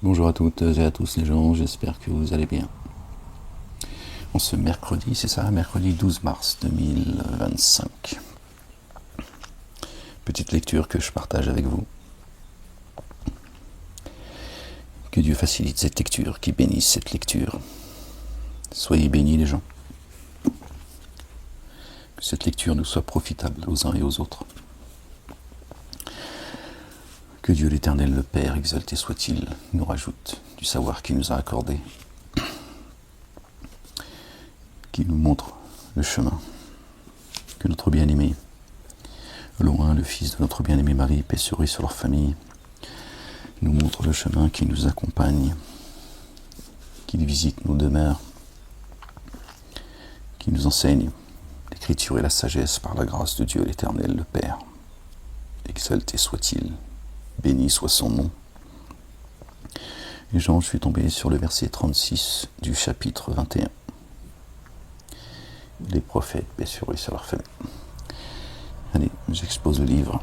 Bonjour à toutes et à tous les gens, j'espère que vous allez bien. En ce mercredi, c'est ça, mercredi 12 mars 2025. Petite lecture que je partage avec vous. Que Dieu facilite cette lecture, qu'il bénisse cette lecture. Soyez bénis les gens. Que cette lecture nous soit profitable aux uns et aux autres. Que Dieu l'Éternel, le Père, exalté soit-il, nous rajoute du savoir qu'il nous a accordé, qui nous montre le chemin. Que notre bien-aimé, loin le fils de notre bien-aimé Marie, paix sur eux et sur leur famille, nous montre le chemin qui nous accompagne, qui visite nos demeures, qui nous enseigne l'écriture et la sagesse par la grâce de Dieu l'Éternel, le Père. Exalté soit-il, béni soit son nom. Et Jean, je suis tombé sur le verset 36 du chapitre 21. Les prophètes, paix sur eux et sur leur famille. Allez, j'expose le livre.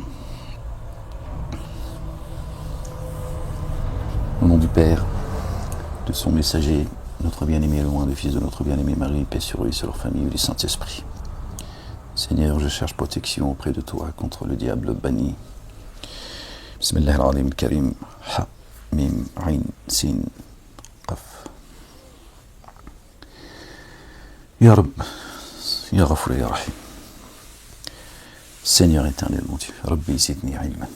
Au nom du Père, de son messager, notre bien-aimé loin, le Fils de notre bien-aimé Marie, paix sur eux et sur leur famille, et du Saint-Esprit. Seigneur, je cherche protection auprès de toi contre le diable banni. Bismillah al-Alim al-Karim, Ha, Mim, Ain, Sin, Qaf. Ya Rab, Ya Ghafur, Ya Rahim. Seigneur éternel, mon Dieu, Rabbi zidni ilman.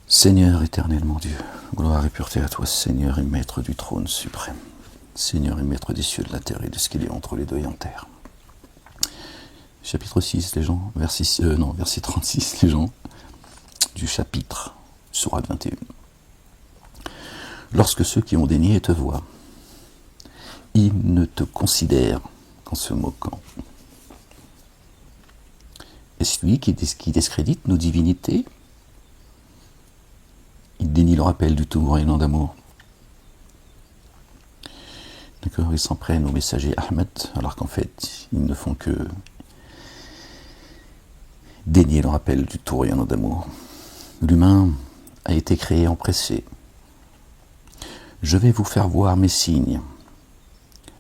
Seigneur éternel, mon Dieu, gloire et pureté à toi, Seigneur et Maître du trône suprême. Seigneur et Maître des cieux, de la terre et de ce qu'il y a entre les deux et en terre. Chapitre 6, les gens, verset 36, les gens, du chapitre, sourate 21. Lorsque ceux qui ont dénié te voient, ils ne te considèrent qu'en se moquant. Est-ce lui qui discrédite nos divinités? Il dénie le rappel du tout grand d'amour. D'accord, ils s'en prennent au messager Ahmed, alors qu'en fait, ils ne font que dénier le rappel du tout rien d'amour. L'humain a été créé empressé. Je vais vous faire voir mes signes.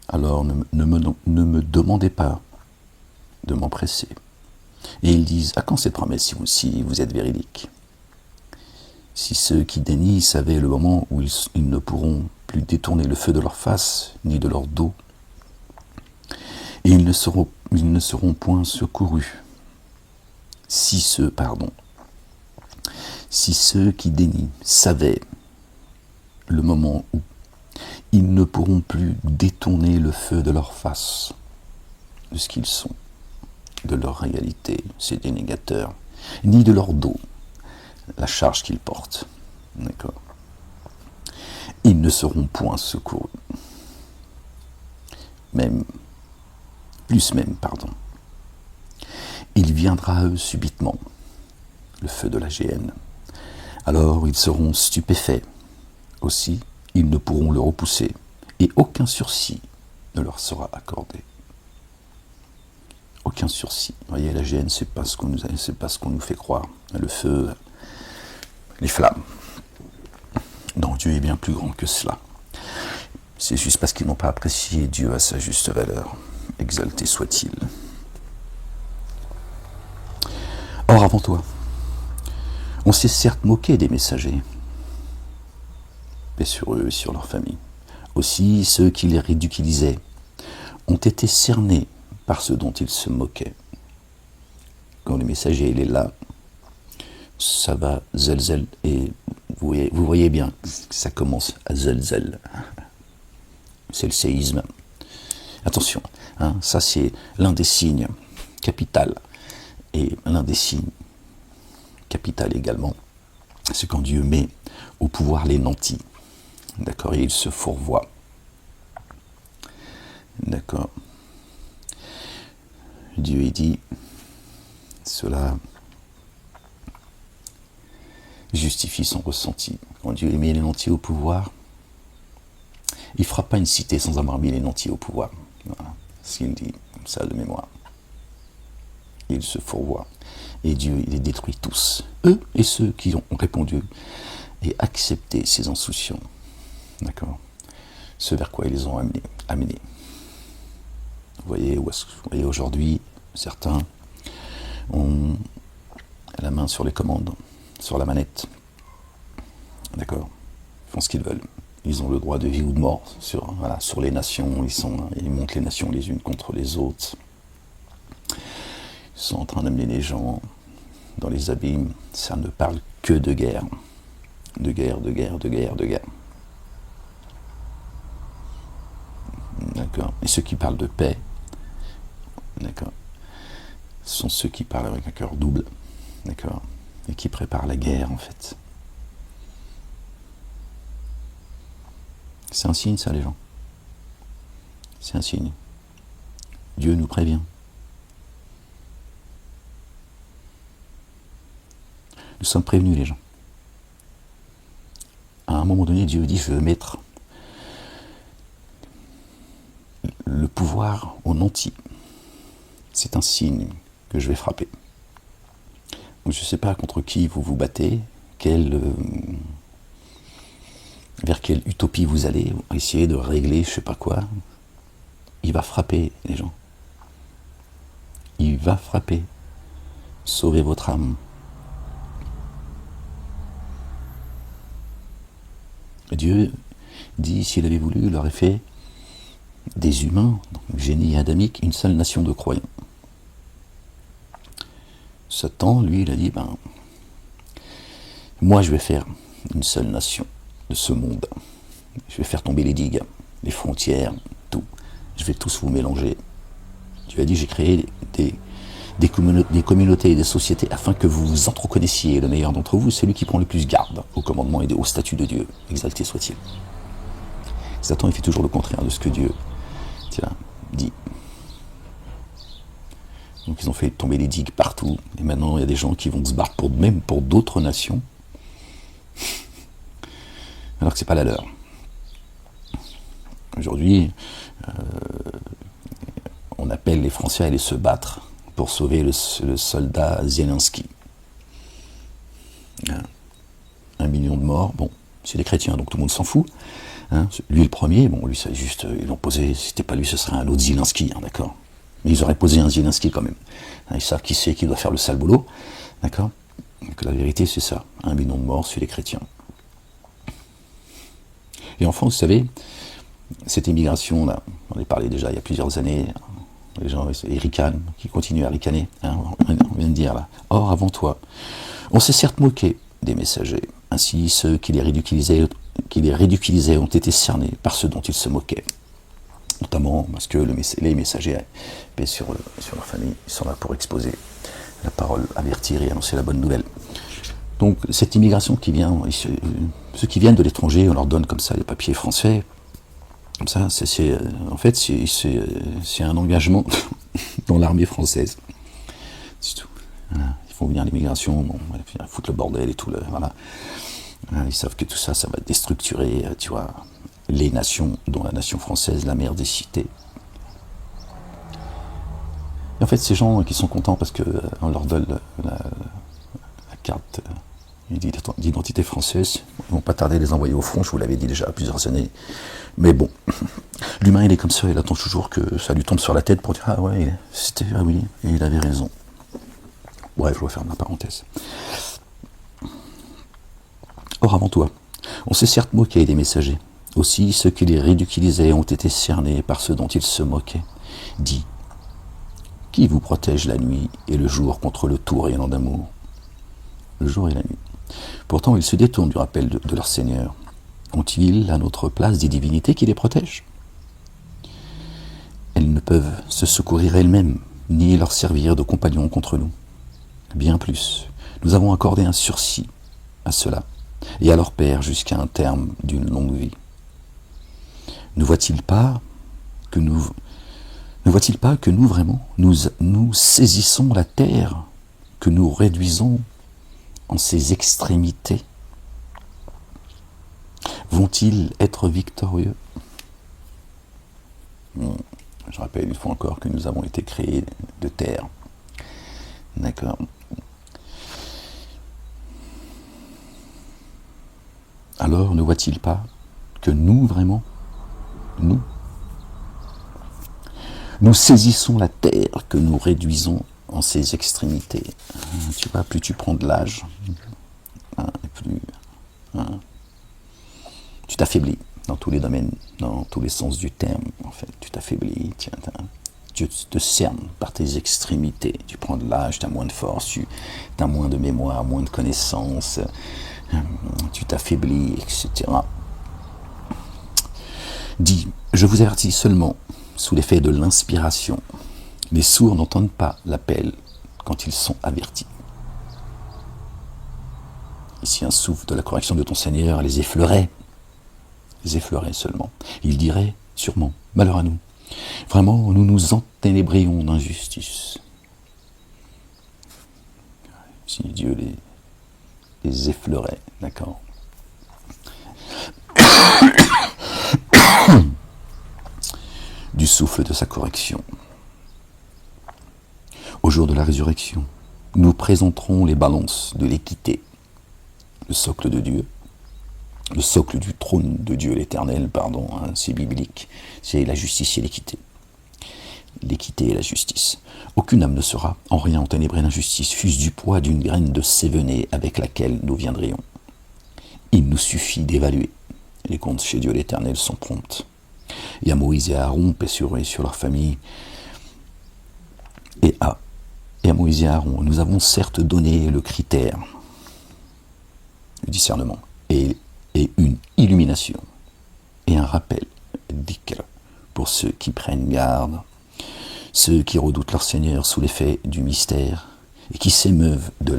Alors ne me demandez pas de m'empresser. Et ils disent, à quand cette promesse si vous êtes véridique? Si ceux qui dénient savaient le moment où ils ne pourront plus détourner le feu de leur face, ni de leur dos, et ils ne seront point secourus. Si ceux qui dénient savaient le moment où ils ne pourront plus détourner le feu de leur face, de ce qu'ils sont, de leur réalité, ces dénégateurs, ni de leur dos, la charge qu'ils portent. D'accord. Ils ne seront point secourus. Pardon. Il viendra à eux subitement, le feu de la géhenne. Alors ils seront stupéfaits. Aussi, ils ne pourront le repousser, et aucun sursis ne leur sera accordé. Aucun sursis. Vous voyez, la géhenne, c'est pas ce qu'on nous fait croire. Le feu, les flammes. Non, Dieu est bien plus grand que cela. C'est juste parce qu'ils n'ont pas apprécié Dieu à sa juste valeur. Exalté soit-il. Or, avant toi, on s'est certes moqué des messagers, paix sur eux et sur leur famille. Aussi, ceux qui les ridiculisaient ont été cernés par ceux dont ils se moquaient. Quand le messager il est là, ça va zelzel, et vous voyez bien que ça commence à zelzel. C'est le séisme. Attention, ça c'est l'un des signes capital, et l'un des signes capital également, c'est quand Dieu met au pouvoir les nantis. D'accord, et ils se fourvoient. D'accord. Dieu est dit, cela justifie son ressenti. Quand Dieu met les nantis au pouvoir, il ne fera pas une cité sans avoir mis les nantis au pouvoir. Voilà ce qu'il dit, comme ça de mémoire. Il se fourvoie. Et Dieu, il les détruit tous. Eux et ceux qui ont répondu et accepter ces insouciants. D'accord. Ce vers quoi ils les ont amenés. Vous voyez aujourd'hui, certains ont la main sur les commandes, sur la manette. D'accord. Ils font ce qu'ils veulent. Ils ont le droit de vie ou de mort sur les nations. Ils montent les nations les unes contre les autres. Ils sont en train d'amener les gens dans les abîmes. Ça ne parle que de guerre. De guerre. D'accord. Et ceux qui parlent de paix, d'accord, sont ceux qui parlent avec un cœur double, d'accord, et qui préparent la guerre en fait. C'est un signe ça les gens. C'est un signe. Dieu nous prévient. Nous sommes prévenus les gens. À un moment donné, Dieu dit, je veux mettre le pouvoir au nanti. C'est un signe que je vais frapper. Donc, je ne sais pas contre qui vous vous battez, vers quelle utopie vous allez, essayer de régler je ne sais pas quoi. Il va frapper les gens. Il va frapper. Sauvez votre âme. Dieu dit, s'il avait voulu, il aurait fait des humains, donc génie adamique, une seule nation de croyants. Satan, lui, il a dit, moi je vais faire une seule nation de ce monde. Je vais faire tomber les digues, les frontières, tout. Je vais tous vous mélanger. Dieu a dit, j'ai créé des communautés et des sociétés afin que vous vous entreconnaissiez. Le meilleur d'entre vous, c'est celui qui prend le plus garde au commandement et au statut de Dieu. Exalté soit-il. Satan, il fait toujours le contraire de ce que Dieu dit. Donc ils ont fait tomber les digues partout. Et maintenant, il y a des gens qui vont se battre même pour d'autres nations. Alors que ce n'est pas la leur. Aujourd'hui, on appelle les Français à aller se battre pour sauver le soldat Zelensky. 1 million de morts, bon, c'est des chrétiens, donc tout le monde s'en fout. Lui le premier, bon, lui c'est juste, ils l'ont posé, si c'était pas lui, ce serait un autre Zelensky, d'accord. Mais ils auraient posé un Zelensky quand même. Ils savent qui c'est qui doit faire le sale boulot, d'accord. Donc la vérité c'est ça, 1 million de morts, c'est les chrétiens. Et enfin, vous savez, cette immigration là, on en a parlé déjà il y a plusieurs années. Les gens ils ricanent, qui continuent à ricaner. On vient de dire là. Or, avant toi, on s'est certes moqué des messagers. Ainsi, ceux qui les ridiculisaient ont été cernés par ceux dont ils se moquaient. Notamment parce que les messagers, paix sur leur famille, ils sont là pour exposer la parole, avertir et annoncer la bonne nouvelle. Donc, cette immigration qui vient, ceux qui viennent de l'étranger, on leur donne comme ça les papiers français. Comme ça, en fait, c'est un engagement dans l'armée française. C'est tout. Voilà. Ils font venir l'immigration, bon, ils foutent le bordel et tout. Voilà. Ils savent que tout ça, ça va déstructurer, tu vois, les nations, dont la nation française, la mère des cités. Et en fait, ces gens qui sont contents parce qu'on leur donne la carte d'identité française, ils vont pas tarder à les envoyer au front, je vous l'avais dit déjà plusieurs années. Mais bon, l'humain il est comme ça, il attend toujours que ça lui tombe sur la tête pour dire ah ouais, oui, et il avait raison. Bref, je vais faire ma parenthèse. Or avant toi, on s'est certes moqué des messagers. Aussi, ceux qui les ridiculisaient ont été cernés par ceux dont ils se moquaient. Dis, qui vous protège la nuit et le jour contre le tout rayonnant d'amour? Le jour et la nuit. Pourtant, ils se détournent du rappel de leur Seigneur. Ont-ils à notre place des divinités qui les protègent? Elles ne peuvent se secourir elles-mêmes, ni leur servir de compagnons contre nous. Bien plus, nous avons accordé un sursis à ceux-là, et à leur père jusqu'à un terme d'une longue vie. Ne voit-il pas que nous vraiment, nous saisissons la terre, que nous réduisons en ses extrémités? Vont-ils être victorieux? Je rappelle une fois encore que nous avons été créés de terre. D'accord. Alors ne voit-il pas que nous, vraiment, nous saisissons la terre, que nous réduisons en ses extrémités. Tu vois, plus tu prends de l'âge, plus tu t'affaiblis dans tous les domaines, dans tous les sens du terme. En fait, tu t'affaiblis, tu te cernes par tes extrémités. Tu prends de l'âge, tu as moins de force, tu as moins de mémoire, moins de connaissances, tu t'affaiblis, etc. Dis, je vous avertis seulement, sous l'effet de l'inspiration, les sourds n'entendent pas l'appel quand ils sont avertis. Ici, un souffle de la correction de ton Seigneur les effleurait seulement. Il dirait, sûrement, malheur à nous. Vraiment, nous nous enténébrions d'injustice. Si Dieu les effleurait, d'accord. Du souffle de sa correction. Au jour de la résurrection, nous présenterons les balances de l'équité, le socle de Dieu, le socle du trône de Dieu l'Éternel, c'est biblique, c'est la justice et l'équité. L'équité et la justice. Aucune âme ne sera en rien enténébrée d'injustice, fût-ce du poids d'une graine de sévenée avec laquelle nous viendrions. Il nous suffit d'évaluer. Les comptes chez Dieu l'Éternel sont prompts. Et à Moïse et à Aaron, paix sur eux et sur leur famille, et à Moïse et à Aaron, nous avons certes donné le critère, le discernement, et une illumination, et un rappel, dhikr, pour ceux qui prennent garde, ceux qui redoutent leur Seigneur sous l'effet du mystère, et qui s'émeuvent de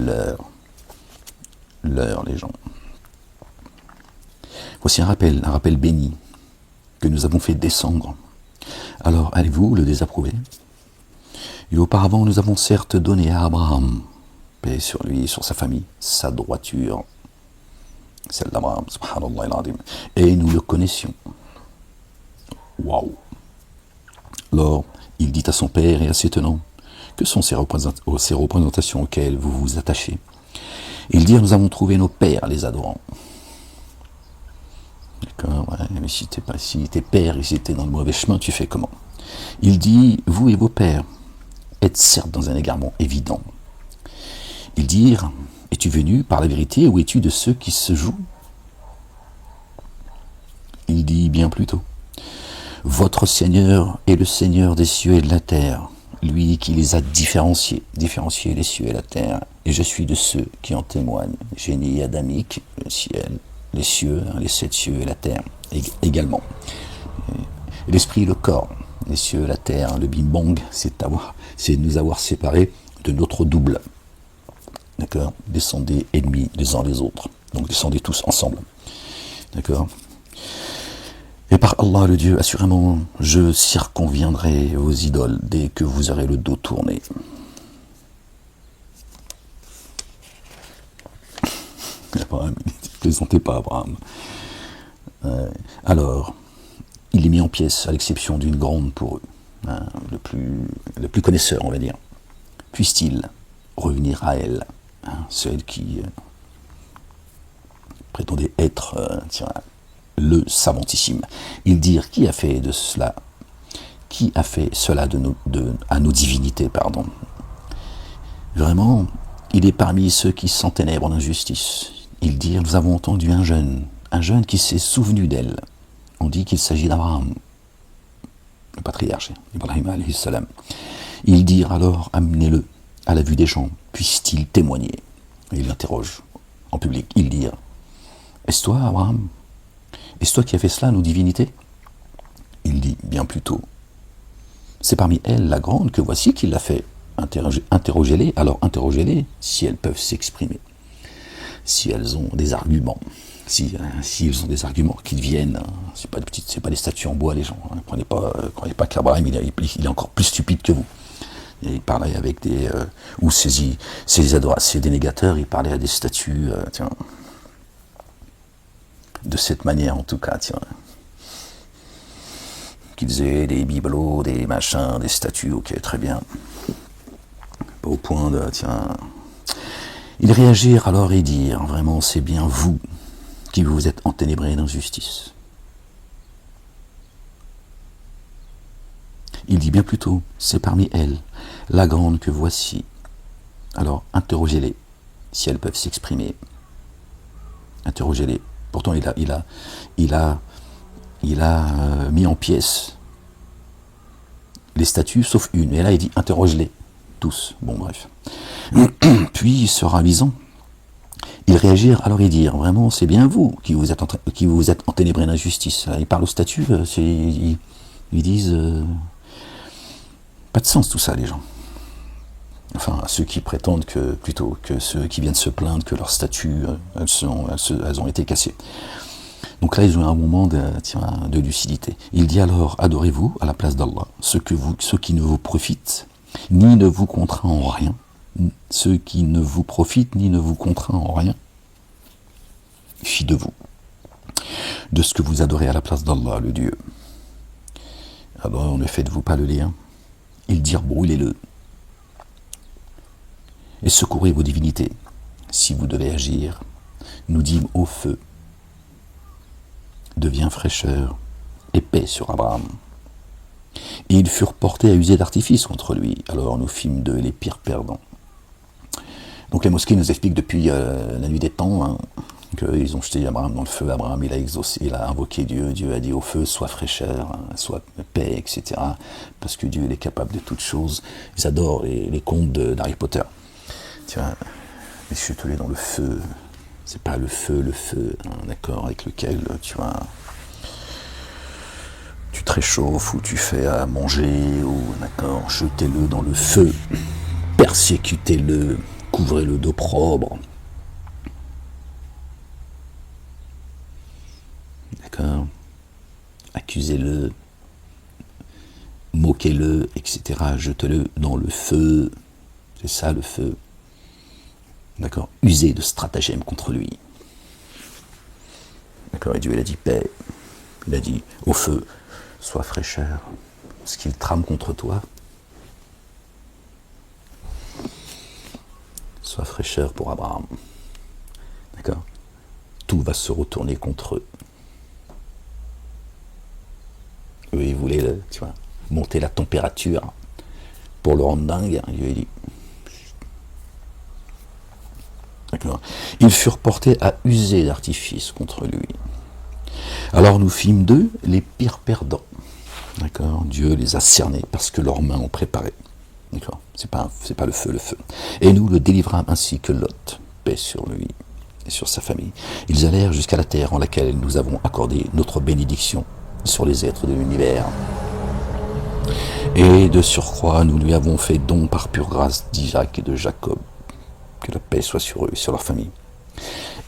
leur les gens. Voici un rappel béni, que nous avons fait descendre. Alors allez-vous le désapprouver? Et auparavant, nous avons certes donné à Abraham, paix sur lui et sur sa famille, sa droiture, celle d'Abraham, subhanallah al-azim, et nous le connaissions. Waouh! Alors, il dit à son père et à ses tenants, que sont ces représentations auxquelles vous vous attachez? Ils dirent, nous avons trouvé nos pères les adorant. D'accord, ouais, mais si tes pères ils étaient dans le mauvais chemin, tu fais comment? Il dit, vous et vos pères êtes certes dans un égarement évident. Ils dirent, es-tu venu par la vérité ou es-tu de ceux qui se jouent? Il dit bien plutôt, votre Seigneur est le Seigneur des cieux et de la terre, lui qui les a différenciés les cieux et la terre, et je suis de ceux qui en témoignent, génie adamique, le ciel, les cieux, les 7 cieux et la terre également. Et l'esprit et le corps, les cieux, la terre, le bim-bang, c'est nous avoir séparés de notre double. D'accord? Descendez ennemis les uns les autres. Donc descendez tous ensemble. D'accord? Et par Allah le Dieu, assurément, je circonviendrai vos idoles dès que vous aurez le dos tourné. Abraham, ne plaisantez pas, Abraham. Alors, il est mis en pièces, à l'exception d'une grande pour eux, le plus connaisseur, on va dire. Puisse-t-il revenir à elle, celle qui prétendait être le savantissime. Ils dirent, qui a fait de cela? Qui a fait cela à nos divinités, pardon? Vraiment, il est parmi ceux qui s'enténèbrent en injustice. Ils dirent, nous avons entendu un jeune qui s'est souvenu d'elle. On dit qu'il s'agit d'Abraham, le patriarche, Ibrahim alayhi salam. Ils dirent alors, amenez-le à la vue des gens, puisse-t-il témoigner? Et ils l'interrogent en public. Ils dirent, est-ce toi, Abraham? Est-ce toi qui as fait cela, nos divinités? Il dit, bien plutôt, c'est parmi elles la grande que voici qu'il l'a fait. Interrogez-les, alors interrogez-les si elles peuvent s'exprimer, si elles ont des arguments, si ils ont des arguments, qu'ils viennent. C'est pas des statues en bois, les gens. Croyez pas qu'Abraham il est encore plus stupide que vous. Et il parlait avec des ou ces dénégateurs, il parlait à des statues, de cette manière en tout cas, qu'ils aient des bibelots, des machins, des statues, ok, très bien. Pas au point de, ils réagirent alors et dirent, vraiment c'est bien vous qui vous êtes enténébrés d'injustice. Il dit bien plutôt, c'est parmi elles, la grande que voici. Alors, interrogez-les, si elles peuvent s'exprimer. Interrogez-les. Pourtant, il a mis en pièces les statues, sauf une. Et là, il dit, interroge-les, tous. Bon, bref. Puis, se ravisant, ils réagirent, alors ils dirent, vraiment, c'est bien vous qui vous êtes enténébrés d'injustice. Ils parlent aux statues, ils disent, pas de sens tout ça, les gens. Enfin, ceux qui prétendent plutôt que ceux qui viennent se plaindre que leurs statues, elles ont été cassées. Donc là, ils ont un moment de lucidité. Il dit alors, adorez-vous à la place d'Allah, ce qui ne vous profite, ni ne vous contraint en rien, ce qui ne vous profite, ni ne vous contraint en rien, fit de vous, de ce que vous adorez à la place d'Allah, le Dieu. Alors, ne faites-vous pas le lien. Ils dirent, brûlez-le, et secourez vos divinités. Si vous devez agir, nous dîmes au feu, devient fraîcheur et paix sur Abraham. Et ils furent portés à user d'artifice contre lui. Alors nous fîmes d'eux les pires perdants. Donc les mosquées nous expliquent depuis la nuit des temps qu'ils ont jeté Abraham dans le feu. Abraham, il a invoqué Dieu. Dieu a dit au feu, soit fraîcheur, soit paix, etc. Parce que Dieu il est capable de toutes choses. Ils adorent les contes d'Harry Potter. Tu vois, les chutelés dans le feu. C'est pas le feu, d'accord, avec lequel tu te réchauffes ou tu fais à manger, ou d'accord, jetez-le dans le feu, persécutez-le, couvrez-le d'opprobre. D'accord, accusez-le, moquez-le, etc. Jetez-le dans le feu. C'est ça le feu. D'accord, usez de stratagèmes contre lui. D'accord, et Dieu il a dit paix. Il a dit au feu, sois fraîcheur. Ce qu'il trame contre toi, sois fraîcheur pour Abraham. D'accord, tout va se retourner contre eux. Eux, ils voulaient, monter la température pour le rendre dingue. Dieu a dit. D'accord. Ils furent portés à user d'artifice contre lui. Alors nous fîmes d'eux les pires perdants. D'accord. Dieu les a cernés parce que leurs mains ont préparé. D'accord. C'est pas le feu. Et nous le délivrâmes ainsi que Lot, paix sur lui et sur sa famille. Ils allèrent jusqu'à la terre en laquelle nous avons accordé notre bénédiction sur les êtres de l'univers. Et de surcroît, nous lui avons fait don par pure grâce d'Isaac et de Jacob. Que la paix soit sur eux et sur leur famille.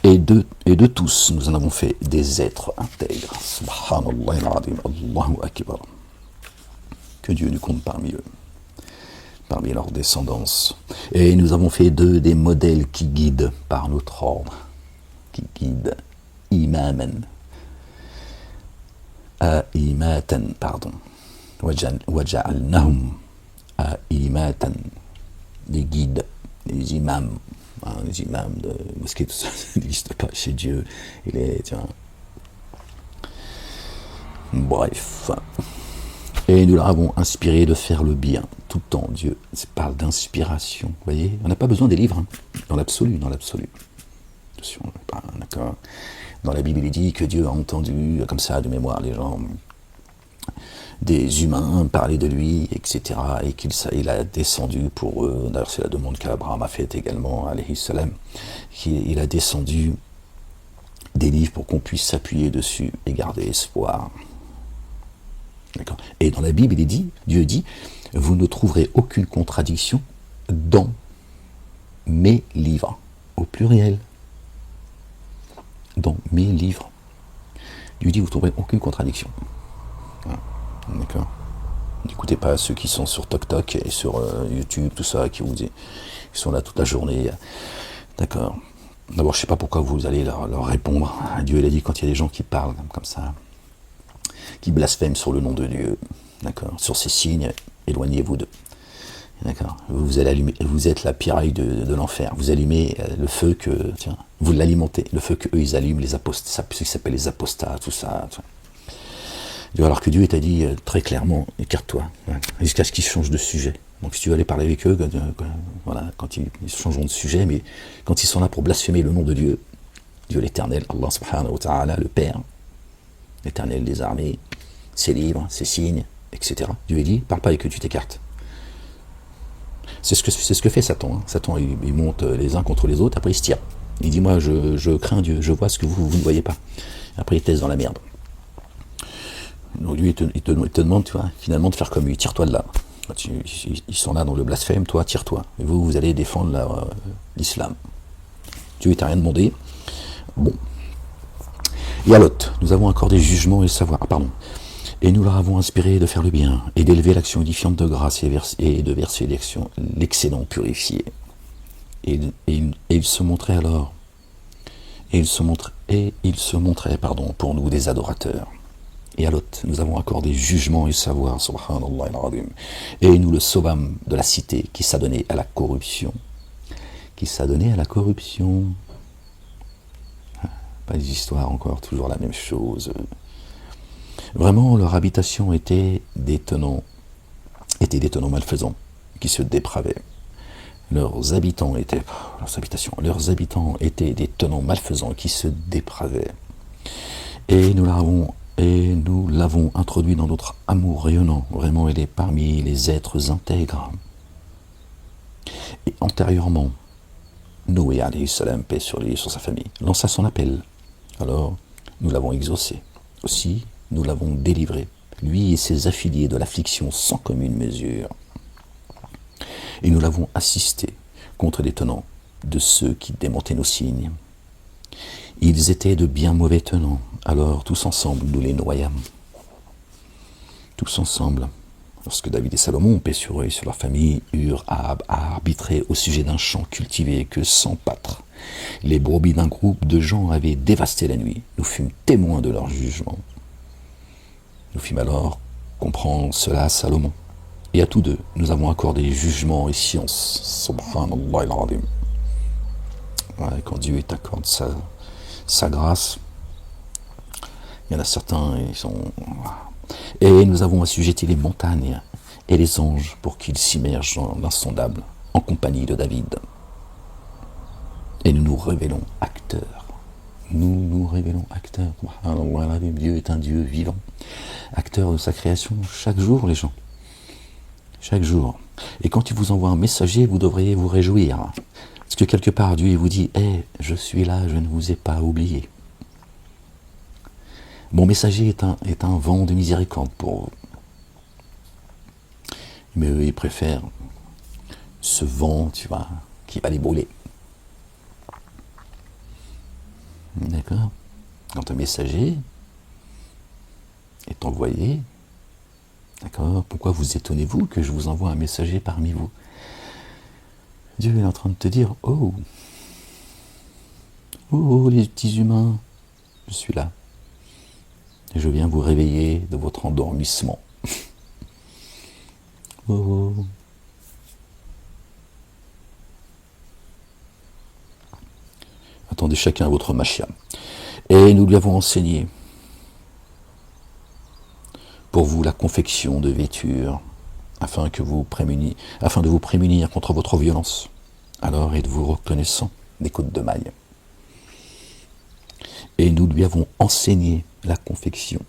Et de tous, nous en avons fait des êtres intègres. Subhanallah al-Azim, Allahu Akbar. Que Dieu nous compte parmi eux, parmi leur descendance. Et nous avons fait d'eux des modèles qui guident par notre ordre, qui guident imaman, aimatan, pardon. Waja'alnahum aimatan, des guides. Les imams de mosquée, tout ça, ça n'existe pas chez Dieu. Il est, bref. Et nous leur avons inspiré de faire le bien tout le temps. Dieu parle d'inspiration. Vous voyez, on n'a pas besoin des livres, dans l'absolu. Attention, d'accord. Dans la Bible, il dit que Dieu a entendu, comme ça, de mémoire, les gens, des humains parler de lui, etc. Et qu'il a descendu pour eux, d'ailleurs c'est la demande qu'Abraham a faite également, alayhi salam, qu'il a descendu des livres pour qu'on puisse s'appuyer dessus et garder espoir. D'accord. Et dans la Bible, Dieu dit, vous ne trouverez aucune contradiction dans mes livres, au pluriel. Dans mes livres. Dieu dit, vous ne trouverez aucune contradiction. Voilà. D'accord. N'écoutez pas ceux qui sont sur TokTok et sur YouTube, tout ça, qui sont là toute la journée. D'accord. D'abord, je ne sais pas pourquoi vous allez leur répondre. Dieu, il a dit, quand il y a des gens qui parlent comme ça, qui blasphèment sur le nom de Dieu, d'accord, sur ces signes, éloignez-vous d'eux. D'accord. Vous allez allumer, vous êtes la piraille de l'enfer. Vous allumez le feu que, tiens, vous l'alimentez, le feu que eux ils allument, les apostats, ce qui s'appelle les apostats, tout ça. Alors que Dieu t'a dit très clairement, écarte-toi, hein, jusqu'à ce qu'ils changent de sujet. Donc si tu veux aller parler avec eux, voilà, quand ils changeront de sujet, mais quand ils sont là pour blasphémer le nom de Dieu, Dieu l'Éternel, Allah subhanahu wa ta'ala, le Père, l'Éternel des armées, ses livres, ses signes, etc. Dieu dit, parle pas avec eux, tu t'écartes. C'est ce que fait Satan. Hein. Satan, il monte les uns contre les autres, après il se tire. Il dit, moi, je crains Dieu, je vois ce que vous ne voyez pas. Après, il te laisse dans la merde. Donc Dieu, il te demande, tu vois, finalement, de faire comme lui. Tire-toi de là. Ils sont là dans le blasphème, toi, tire-toi. Et vous allez défendre l'islam. Dieu, il t'a rien demandé. Bon. Et à Lot, nous avons accordé jugement et savoir. Et nous leur avons inspiré de faire le bien, et d'élever l'action édifiante de grâce, et de verser l'excellent purifié. Et il se montrait alors, il se montrait, pour nous des adorateurs. Et à Lot, nous avons accordé jugement et savoir, subhanallah al-azim. Et nous le sauvâmes de la cité qui s'adonnait à la corruption. Pas des histoires encore, toujours la même chose. Vraiment, leur habitation était des tenants malfaisants qui se dépravaient. Leurs habitants étaient des tenants malfaisants qui se dépravaient. Et nous l'avons introduit dans notre amour rayonnant. Vraiment, il est parmi les êtres intègres. Et antérieurement, Noé, alayhi salam, paix sur lui et sur sa famille, lança son appel. Alors, nous l'avons exaucé. Aussi, nous l'avons délivré, lui et ses affiliés, de l'affliction sans commune mesure. Et nous l'avons assisté contre les tenants de ceux qui démentaient nos signes. Ils étaient de bien mauvais tenants, alors tous ensemble nous les noyâmes. Tous ensemble, lorsque David et Salomon, paix sur eux et sur leur famille, eurent à arbitrer au sujet d'un champ cultivé que sans pâtre, les brebis d'un groupe de gens avaient dévasté la nuit. Nous fûmes témoins de leur jugement. Nous fîmes alors comprendre cela à Salomon. Et à tous deux, nous avons accordé jugement et science. Subhanallah al-azim. Ouais, quand Dieu t'accorde sa grâce, il y en a certains, ils sont... Et nous avons assujetti les montagnes et les anges pour qu'ils s'immergent dans l'insondable en compagnie de David. Et nous nous révélons acteurs. Dieu est un Dieu vivant, acteur de sa création chaque jour, les gens. Chaque jour. Et quand il vous envoie un messager, vous devriez vous réjouir. Parce que quelque part, Dieu vous dit, je suis là, je ne vous ai pas oublié. Mon messager est un vent de miséricorde pour vous. Mais eux, ils préfèrent ce vent, tu vois, qui va les brûler. D'accord? Quand un messager est envoyé, d'accord, pourquoi vous étonnez-vous que je vous envoie un messager parmi vous? Dieu est en train de te dire, oh, les petits humains, je suis là. Et je viens vous réveiller de votre endormissement. Oh. Attendez chacun votre machia. Et nous lui avons enseigné pour vous la confection de vêtures, afin de vous prémunir contre votre violence. Alors êtes-vous reconnaissant des côtes de mailles. Et nous lui avons enseigné la confection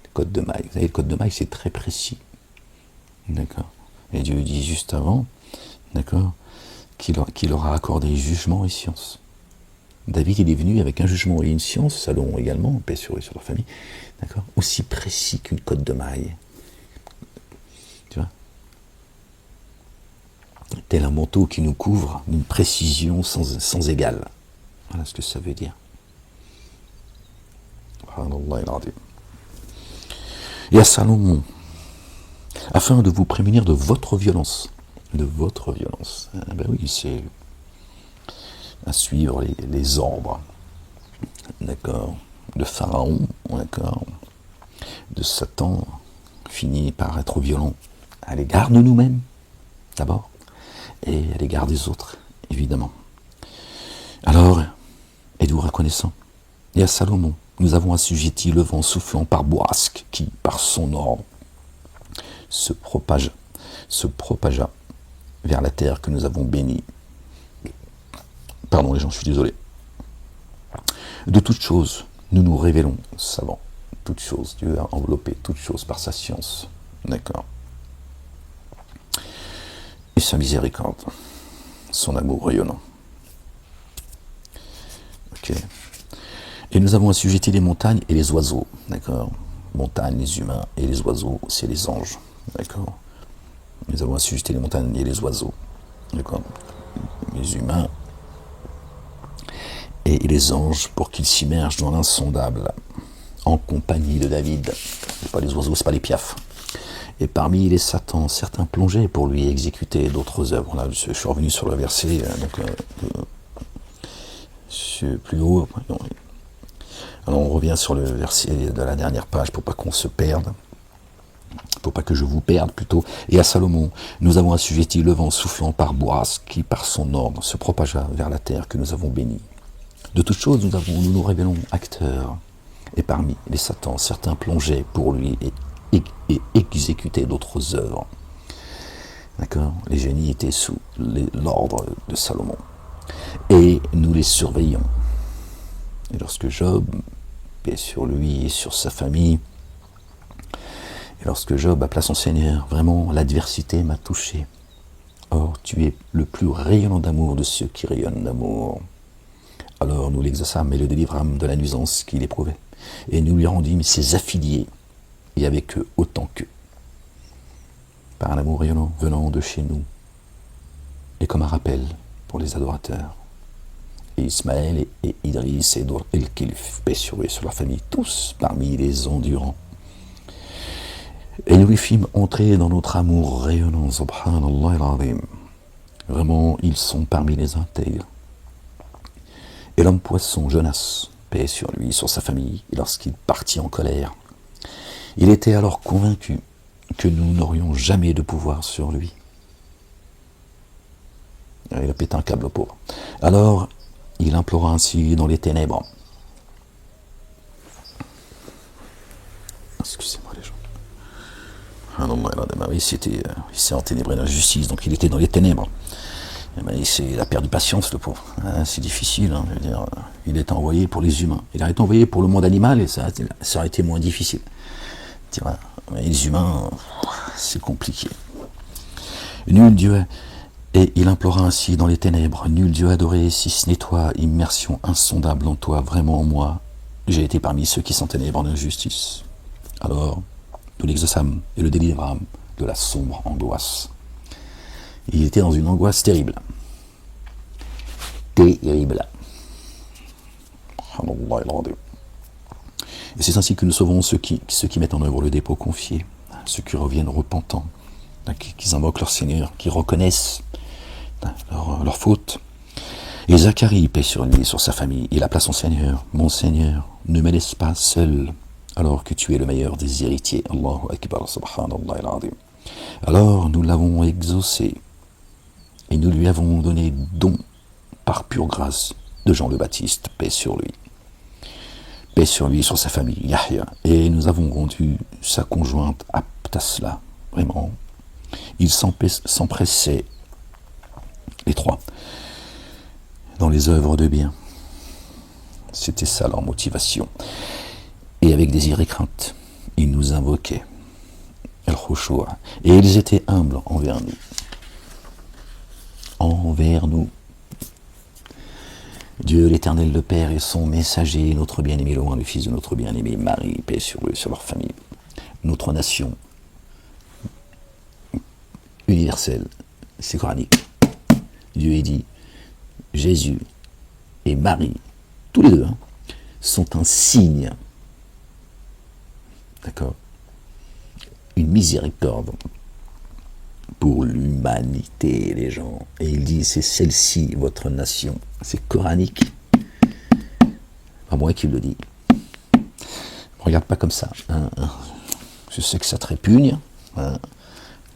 des côtes de mailles. Vous savez, le côte de mailles, c'est très précis. D'accord. Et Dieu dit juste avant, d'accord, qu'il aura accordé jugement et science. David, il est venu avec un jugement et une science, Salomon également, paix sur eux et sur leur famille, d'accord, aussi précis qu'une côte de maille. Tu vois, tel un manteau qui nous couvre d'une précision sans égale. Voilà ce que ça veut dire. Et à Salomon, afin de vous prémunir de votre violence. De votre violence. Ben oui, c'est à suivre les ordres, d'accord, de Pharaon, d'accord, de Satan, finit par être violent à l'égard de nous-mêmes. d'abord, et à l'égard des autres, évidemment. Alors, êtes-vous reconnaissant? Et à Salomon, nous avons assujetti le vent soufflant par bourrasque qui, par son ordre, se propagea vers la terre que nous avons bénie. Pardon les gens, je suis désolé. De toutes choses, nous nous révélons savants. Toutes choses, Dieu a enveloppé toutes choses par sa science. D'accord. Et sa miséricorde, son amour rayonnant. Ok. Et nous avons assujetti les montagnes et les oiseaux. D'accord. Montagnes, les humains, et les oiseaux, c'est les anges. D'accord. Nous avons assujetti les montagnes et les oiseaux. D'accord. Les humains et les anges pour qu'ils s'immergent dans l'insondable en compagnie de David. C'est pas les oiseaux, c'est pas les piafs. Et parmi les satans, certains plongeaient pour lui exécuter d'autres œuvres. Là, je suis revenu sur le verset plus haut. Alors on revient sur le verset de la dernière page pour pas qu'on se perde. Pour pas que je vous perde plutôt. Et à Salomon, nous avons assujetti le vent soufflant par bourrasque qui, par son ordre, se propagea vers la terre que nous avons bénie. De toutes choses, nous nous révélons acteurs. Et parmi les satans, certains plongeaient pour lui et exécutaient d'autres œuvres. D'accord? Les génies étaient sous l'ordre de Salomon. Et nous les surveillons. Et lorsque Job, paix sur lui et sur sa famille, et lorsque Job appela son Seigneur, vraiment l'adversité m'a touché. Or, tu es le plus rayonnant d'amour de ceux qui rayonnent d'amour. Alors nous l'exaucâmes et le délivrâmes de la nuisance qu'il éprouvait. Et nous lui rendîmes ses affiliés, et avec eux autant qu'eux. Par un amour rayonnant venant de chez nous, et comme un rappel pour les adorateurs. Et Ismaël et Idriss et El-Kilf, paix sur eux et sur leur famille, tous parmi les endurants. Et nous les fîmes entrer dans notre amour rayonnant, subhanallah al-azim. Vraiment, ils sont parmi les intègres. Et l'homme poisson, Jonas, paix sur lui, sur sa famille, et lorsqu'il partit en colère, il était alors convaincu que nous n'aurions jamais de pouvoir sur lui. Il a pété un câble au pauvre. Alors, il implora ainsi dans les ténèbres. Excusez-moi les gens. Il s'est enténébré dans la justice, donc il était dans les ténèbres. Il a perdu patience, le pauvre. C'est difficile. Je veux dire, il est envoyé pour les humains. Il a été envoyé pour le monde animal et ça aurait été moins difficile. Mais les humains, c'est compliqué. Nul Dieu, et il implora ainsi dans les ténèbres, nul Dieu adoré si ce n'est toi, immersion insondable en toi, vraiment en moi. J'ai été parmi ceux qui s'enténèbrent en injustice. Alors, nous l'exaucâmes et le délivrâmes de la sombre angoisse. Il était dans une angoisse terrible. Terrible. Et c'est ainsi que nous sauvons ceux qui mettent en œuvre le dépôt confié, ceux qui reviennent repentants, qui invoquent leur Seigneur, qui reconnaissent leur faute. Et Zacharie, paix sur lui et sur sa famille, il appela son Seigneur, mon Seigneur, ne me laisse pas seul, alors que tu es le meilleur des héritiers. Allahu Akbar, subhanallah al-azim. Alors nous l'avons exaucé, et nous lui avons donné don par pure grâce de Jean le Baptiste, paix sur lui. Paix sur lui et sur sa famille, Yahya. Et nous avons rendu sa conjointe apte à cela, vraiment. Ils s'empressaient, les trois, dans les œuvres de bien. C'était ça leur motivation. Et avec désir et crainte, ils nous invoquaient. El-Khushu'a. Et ils étaient humbles envers nous. Envers nous. Dieu l'Éternel le Père et son messager, notre bien-aimé loin, le fils de notre bien-aimé Marie, paix sur eux, sur leur famille. Notre nation universelle, c'est coranique. Dieu est dit, Jésus et Marie, tous les deux, sont un signe. D'accord? Une miséricorde pour l'humanité, les gens. Et il dit, c'est celle-ci, votre nation. C'est coranique. Pas moi qui le dis. Regarde pas comme ça. Je sais que ça te répugne.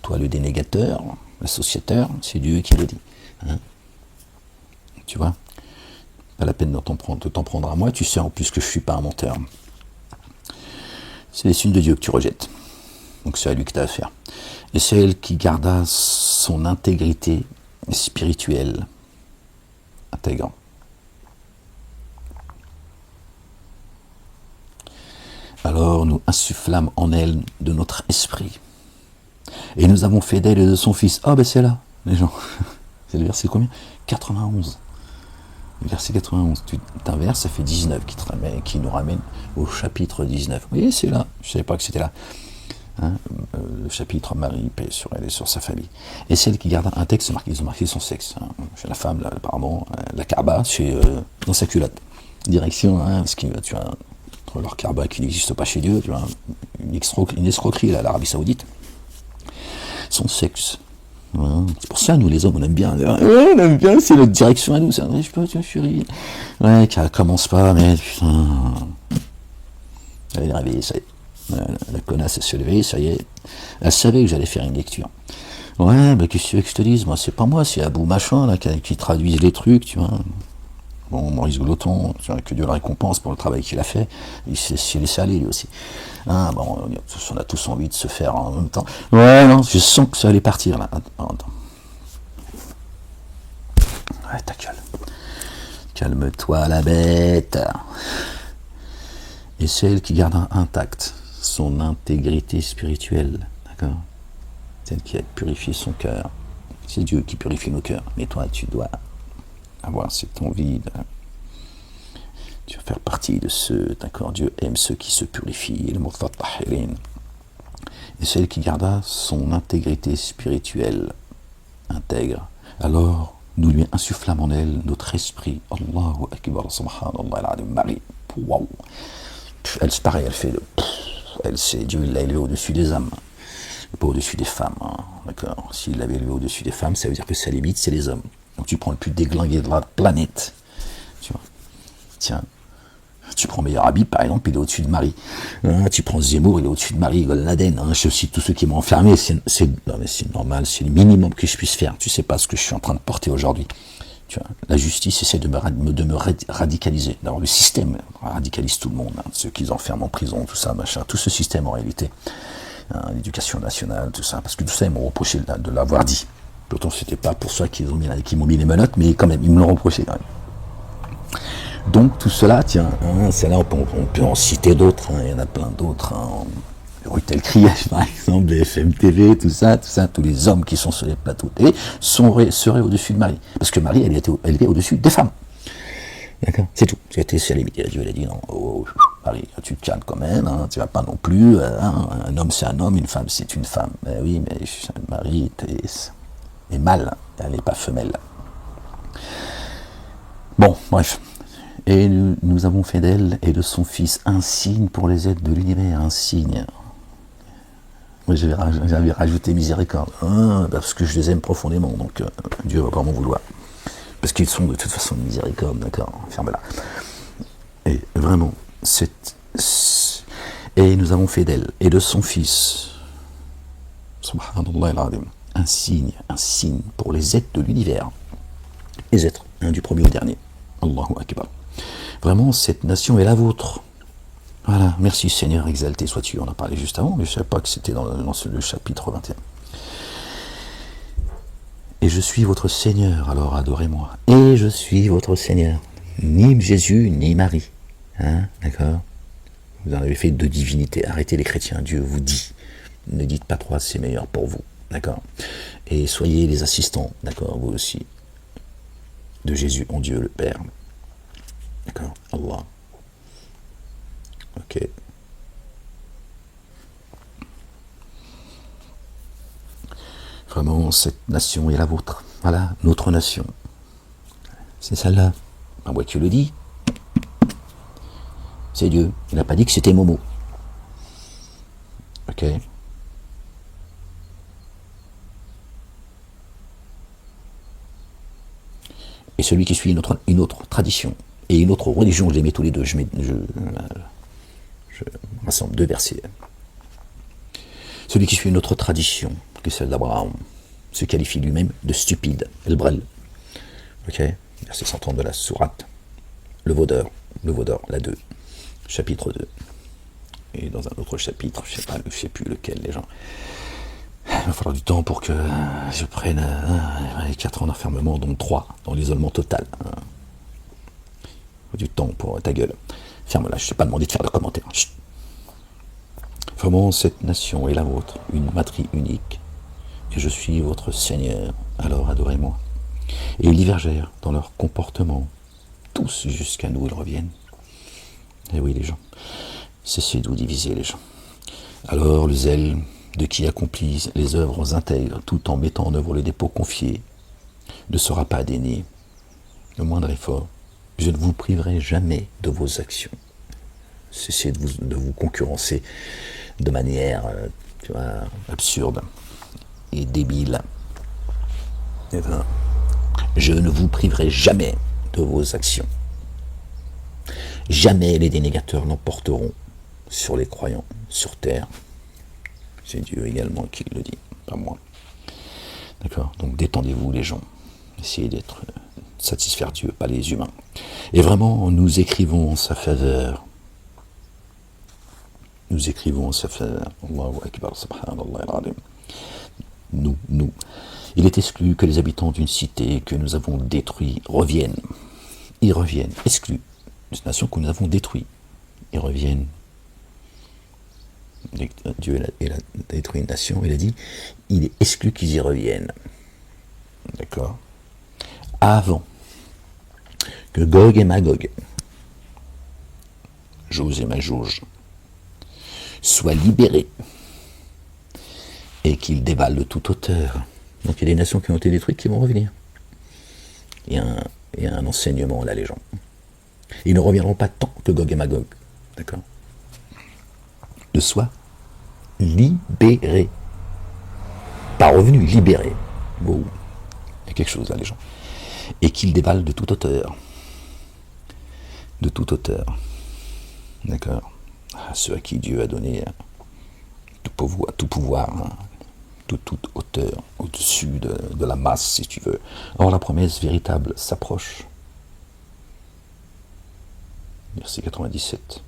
Toi, le dénégateur. L'associateur, c'est Dieu qui le dit. Hein. Tu vois, pas la peine de t'en prendre à moi, tu sais en plus que je ne suis pas un menteur. C'est les signes de Dieu que tu rejettes. Donc c'est à lui que tu as affaire. Et c'est elle qui garda son intégrité spirituelle. Intègre. Alors nous insufflâmes en elle de notre esprit. Et nous avons fait d'elle et de son fils. Ah ben c'est là, les gens. C'est le verset combien? 91. Le verset 91. Tu t'inverses, ça fait 19 qui nous ramène au chapitre 19. Vous voyez, c'est là. Je ne savais pas que c'était là. Hein, le chapitre Marie, paix sur elle et sur sa famille. Et celle qui garde un texte, ils ont marqué son sexe. Hein. Chez la femme, là, apparemment, la Kaaba, c'est dans sa culotte. Direction, hein, parce que tu as entre leur Kaaba qui n'existe pas chez Dieu, tu vois, une escroquerie là, à l'Arabie Saoudite. Son sexe. Voilà. C'est pour ça, nous les hommes, on aime bien. Ouais, on aime bien, c'est notre direction à nous. C'est un je peux, tu vois, chérie. Ouais, qu'elle commence pas, mais putain. Elle est réveillée, ça y est. La connasse s'est levée, ça y est. Elle savait que j'allais faire une lecture. Ouais, bah qu'est-ce que tu veux que je te dise? Moi, c'est pas moi, c'est Abou Machin, là, qui traduise les trucs, tu vois. Bon, Maurice Gloton, que Dieu le récompense pour le travail qu'il a fait, il s'est laissé aller lui aussi. Hein, bon, on a tous envie de se faire en même temps. Ouais, non, je sens que ça allait partir là. Attends. Ouais, ta gueule. Calme-toi, la bête. Et celle qui garde intacte son intégrité spirituelle, d'accord? Celle qui a purifié son cœur. C'est Dieu qui purifie nos cœurs, mais toi, tu dois avoir cette envie de... Tu vas faire partie de ceux, d'accord? Dieu aime ceux qui se purifient, le mutatahhirin. Et celle qui garda son intégrité spirituelle intègre. Alors, nous lui insufflâmes en elle notre esprit. Allahu Akbar, subhanallah al-adim, Marie. Waouh! Elle, c'est pareil, elle fait le... Elle, c'est Dieu, il l'a élevé au-dessus des âmes. Pas au-dessus des femmes, hein, d'accord? S'il l'avait élevé au-dessus des femmes, ça veut dire que sa limite, c'est les hommes. Donc tu prends le plus déglingué de la planète. Tu vois. Tiens, tu prends Meilleur Habib, par exemple, il est au-dessus de Marie. Hein, tu prends Zemmour, il est au-dessus de Marie, Golnaden. Hein, je cite tous ceux qui m'ont enfermé. C'est normal, c'est le minimum que je puisse faire. Tu sais pas ce que je suis en train de porter aujourd'hui. Tu vois, la justice essaie de me radicaliser. D'abord, le système radicalise tout le monde. Hein, ceux qui enferment en prison, tout ça, machin. Tout ce système, en réalité. Hein, l'éducation nationale, tout ça. Parce que tout ça, ils m'ont reproché de l'avoir dit. Pourtant, c'était pas pour ça qu'ils m'ont mis les menottes, mais quand même, ils me l'ont reproché. Quand même. Donc, tout cela, tiens, hein, c'est là, on peut en citer d'autres. Hein, il y en a plein d'autres. Hein. Rutel Kriège, par exemple, BFM TV, tout ça, tous les hommes qui sont sur les plateaux télé seraient au-dessus de Marie. Parce que Marie, elle était élevée au-dessus des femmes. D'accord? C'est tout. C'était sa limite. Dieu, elle a dit non, Marie, tu te calmes quand même, hein, tu vas pas non plus. Hein, un homme, c'est un homme, une femme, c'est une femme. Ben oui, mais Marie est mâle, elle n'est pas femelle. Bon, bref. Et nous avons fait d'elle et de son fils un signe pour les êtres de l'univers, un signe. Moi, j'avais rajouté miséricorde, hein, parce que je les aime profondément, donc Dieu va pas m'en vouloir. Parce qu'ils sont de toute façon de miséricorde, d'accord, ferme-la. Et vraiment, et nous avons fait d'elle et de son fils, subhanallah al-azim, un signe pour les êtres de l'univers. Les êtres, hein, du premier au dernier. Allahu Akbar. Vraiment, cette nation est la vôtre. Voilà, merci Seigneur, exalté sois-tu. On en a parlé juste avant, mais je ne savais pas que c'était dans le chapitre 21. Et je suis votre Seigneur, alors adorez-moi. Et je suis votre Seigneur. Ni Jésus, ni Marie. Hein, d'accord? Vous en avez fait deux divinités. Arrêtez les chrétiens, Dieu vous dit. Ne dites pas trois, c'est meilleur pour vous. D'accord? Et soyez les assistants, d'accord, vous aussi, de Jésus en Dieu le Père. D'accord? Allah. Ok. Vraiment, cette nation est la vôtre. Voilà, notre nation. C'est celle-là. Ben, ouais, tu le dis. C'est Dieu. Il n'a pas dit que c'était Momo. Ok. Et celui qui suit une autre tradition et une autre religion, je les mets tous les deux. Je rassemble deux versets. Celui qui suit une autre tradition que celle d'Abraham, se qualifie lui-même de stupide. El-Brel. Ok, verset 130 de la sourate. Le vaudeur, la 2, chapitre 2. Et dans un autre chapitre, je sais plus lequel, les gens. Il va falloir du temps pour que je prenne 4 ans d'enfermement, dont 3 dans l'isolement total. Il faut du temps pour ta gueule. Ferme-la, je ne t'ai pas demandé de faire de commentaires. Chut. Vraiment, cette nation est la vôtre, une patrie unique, et je suis votre Seigneur, alors adorez-moi. Et ils divergèrent dans leur comportement, tous jusqu'à nous ils reviennent. Et oui, les gens, cessez de vous diviser, les gens. Alors le zèle de qui accomplit les œuvres intègres, tout en mettant en œuvre les dépôts confiés, ne sera pas dénié. Le moindre effort, je ne vous priverai jamais de vos actions. Cessez de vous concurrencer de manière absurde et débile. Et ben, je ne vous priverai jamais de vos actions. Jamais les dénégateurs l'emporteront sur les croyants sur terre. C'est Dieu également qui le dit, pas moi. D'accord? Donc détendez-vous les gens. Essayez d'être satisfaire Dieu, pas les humains. Et vraiment, nous écrivons en sa faveur. Nous écrivons en sa faveur. Allahu Akbar, subhanallah al-azim. Nous. Il est exclu que les habitants d'une cité que nous avons détruite reviennent. Ils reviennent, exclus. Une nation que nous avons détruite. Ils reviennent. Dieu a détruit une nation, il a dit, il est exclu qu'ils y reviennent. D'accord? Avant que Gog et Magog, Jauge et Majouge, soient libérés et qu'ils dévalent de toute hauteur. Donc il y a des nations qui ont été détruites qui vont revenir. Il y a un enseignement là, les gens. Ils ne reviendront pas tant que Gog et Magog. D'accord? De soi libérés. Pas revenus, libérés. Wow. Il y a quelque chose là, les gens. Et qu'ils dévalent de toute hauteur. De toute hauteur. D'accord? À ceux à qui Dieu a donné tout pouvoir, hein, toute hauteur, au-dessus de la masse, si tu veux. Or, la promesse véritable s'approche. Verset 97.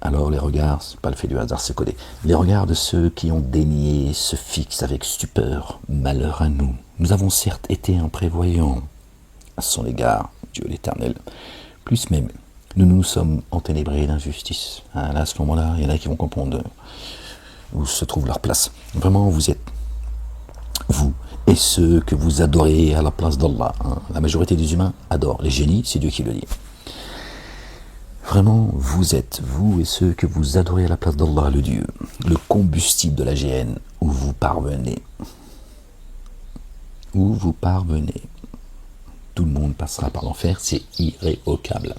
Alors les regards, c'est pas le fait du hasard, c'est codé. Les regards de ceux qui ont dénié se fixent avec stupeur. Malheur à nous. Nous avons certes été imprévoyants à son égard, Dieu l'Éternel. Plus même, nous nous sommes enténébrés d'injustice. Là, à ce moment-là, il y en a qui vont comprendre où se trouve leur place. Vraiment, vous êtes, vous, et ceux que vous adorez à la place d'Allah. La majorité des humains adorent. Les génies, c'est Dieu qui le dit. Vraiment, vous êtes, vous et ceux que vous adorez à la place d'Allah, le Dieu, le combustible de la géhenne, où vous parvenez. Où vous parvenez. Tout le monde passera par l'enfer, c'est irrévocable.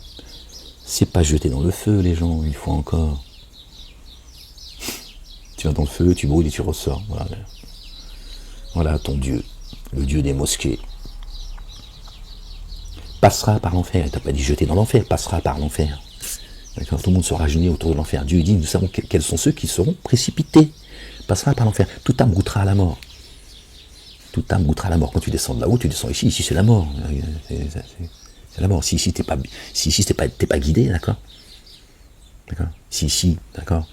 C'est pas jeté dans le feu, les gens, il faut encore. Tu vas dans le feu, tu brûles et tu ressors. Voilà ton Dieu, le Dieu des mosquées. Passera par l'enfer, il t'a pas dit jeter dans l'enfer, passera par l'enfer. D'accord, tout le monde sera réuni autour de l'enfer. Dieu dit, nous savons quels sont ceux qui seront précipités. Passera par l'enfer. Toute âme goûtera à la mort. Toute âme goûtera à la mort. Quand tu descends de là-haut, tu descends ici. Ici, c'est la mort. C'est la mort. Si ici, t'es pas guidé, d'accord? D'accord. Si ici, d'accord,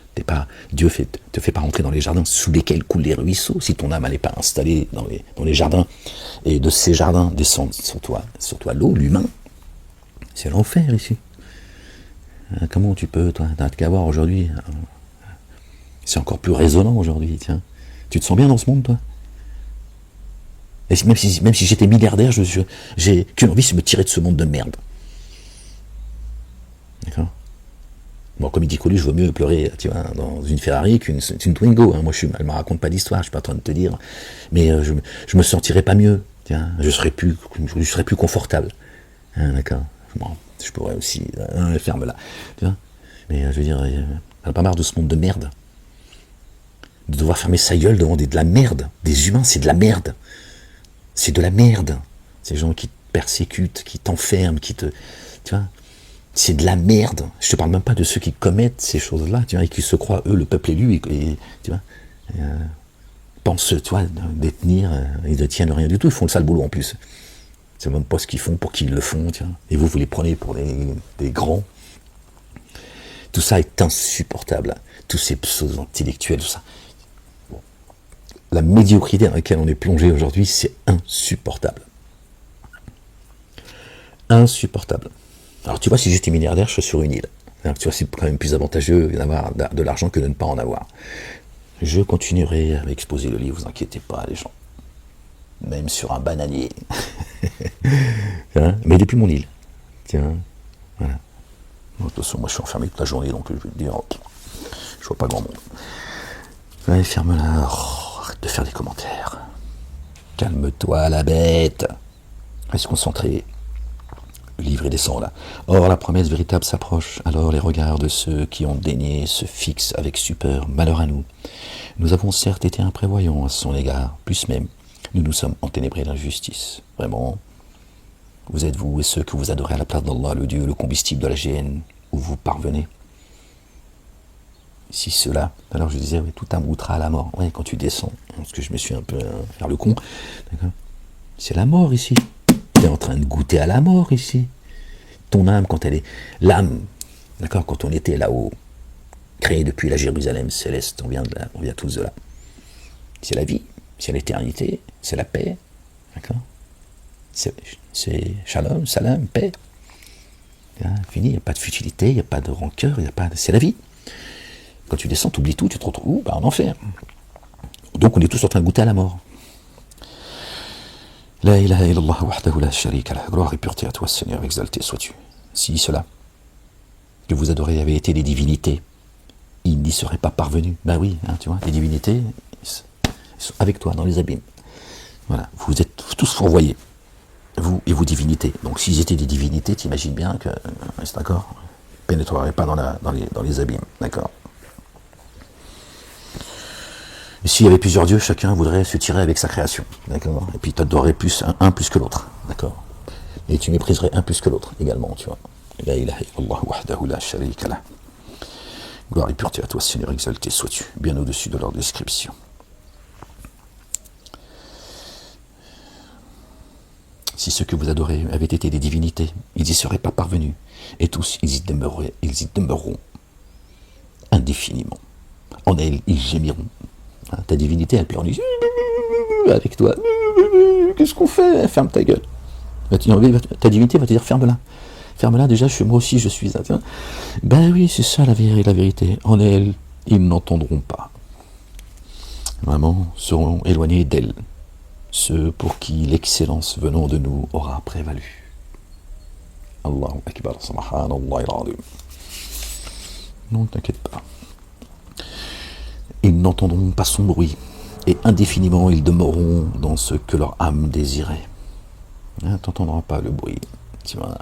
Dieu te fait pas rentrer dans les jardins sous lesquels coulent les ruisseaux. Si ton âme n'est pas installée dans les jardins, et de ces jardins descend sur toi l'eau, l'humain, c'est l'enfer ici. Comment tu peux, toi, t'as qu'à voir aujourd'hui. C'est encore plus résonnant aujourd'hui, tiens. Tu te sens bien dans ce monde, toi? Et même si j'étais milliardaire, j'ai qu'une envie, c'est de me tirer de ce monde de merde. D'accord? Bon, comme il dit Coluche, je vaut mieux pleurer, tu vois, dans une Ferrari qu'une Twingo. Moi, elle me raconte pas d'histoire, je suis pas en train de te dire. Mais je me sentirais pas mieux. Tiens, je serais plus confortable. D'accord. Bon, je pourrais aussi ferme-la. Tu vois. Mais je veux dire, elle a pas marre de ce monde de merde. De devoir fermer sa gueule devant de la merde. Des humains, c'est de la merde. C'est de la merde. Ces gens qui te persécutent, qui t'enferment, tu vois. C'est de la merde. Je te parle même pas de ceux qui commettent ces choses-là, tu vois, et qui se croient, eux, le peuple élu, et tu vois. pensent, tu vois, détenir, ils ne tiennent rien du tout, ils font le sale boulot en plus. C'est même pas ce qu'ils font, pour qui ils le font, tiens. Et vous les prenez pour des grands. Tout ça est insupportable. Tous ces pseudo-intellectuels, tout ça. Bon. La médiocrité dans laquelle on est plongé aujourd'hui, c'est insupportable. Insupportable. Alors tu vois, si j'étais milliardaire, je serais sur une île. Alors, tu vois, c'est quand même plus avantageux d'avoir de l'argent que de ne pas en avoir. Je continuerai à exposer le livre, vous inquiétez pas, les gens. Même sur un bananier. Hein, mais depuis mon île. Tiens, voilà. De toute façon, moi je suis enfermé toute la journée, donc je vais te dire, je vois pas grand monde. Allez, ferme-la. Oh, arrête de faire des commentaires. Calme-toi, la bête. Reste concentré. Le livre est descend là. Or, la promesse véritable s'approche. Alors les regards de ceux qui ont daigné se fixent avec stupeur. Malheur à nous. Nous avons certes été imprévoyants à son égard, plus même. Nous nous sommes enténébrés d'injustice. Vraiment. Vous êtes vous et ceux que vous adorez à la place d'Allah, le Dieu, le combustible de la géhenne, où vous parvenez. Si cela, alors je disais, oui, tout amoutera à la mort. Ouais, quand tu descends, parce que je me suis un peu faire le con, d'accord. C'est la mort ici. Tu es en train de goûter à la mort ici. Ton âme, quand elle est... L'âme, d'accord, quand on était là-haut, créé depuis la Jérusalem céleste, on vient tous de là. C'est la vie, c'est l'éternité, c'est la paix, d'accord. C'est shalom, salam, paix. Fini, il n'y a pas de futilité, il n'y a pas de rancœur, c'est la vie. Quand tu descends, tu oublies tout, tu te retrouves où? En enfer. Donc on est tous en train de goûter à la mort. La ilaha illallah wahdahu la sharika lah. Gloire et pureté à toi, Seigneur, exalté sois-tu. Si cela que vous adorez avait été des divinités, ils n'y seraient pas parvenus. Ben oui, hein, tu vois, les divinités, ils sont avec toi dans les abîmes. Voilà, vous êtes tous fourvoyés. Vous et vos divinités. Donc s'ils étaient des divinités, t'imagines bien que, c'est d'accord, ils ne pénétreraient pas dans les abîmes, d'accord. Et s'il y avait plusieurs dieux, chacun voudrait se tirer avec sa création, d'accord. Et puis tu adorerais plus un plus que l'autre, d'accord. Et tu mépriserais un plus que l'autre également, tu vois. La ilaha illallah wahdahu la sharika lah. Gloire et pureté à toi, Seigneur, exalté sois-tu, bien au-dessus de leur description. Si ceux que vous adorez avaient été des divinités, ils n'y seraient pas parvenus, et tous ils y demeureront indéfiniment. En elle, ils gémiront. Ta divinité, elle pleure avec toi. Qu'est-ce qu'on fait? Ferme ta gueule. Ta divinité va te dire ferme-la. Ferme-la, déjà, moi aussi je suis. Ben oui, c'est ça la vérité. En elle, ils n'entendront pas. Vraiment, seront éloignés d'elle. Ceux pour qui l'excellence venant de nous aura prévalu. Allahu Akbar, subhanallah al-azim. Non, t'inquiète pas. Ils n'entendront pas son bruit, et indéfiniment ils demeureront dans ce que leur âme désirait. Hein, t'entendras pas le bruit. Tu vois.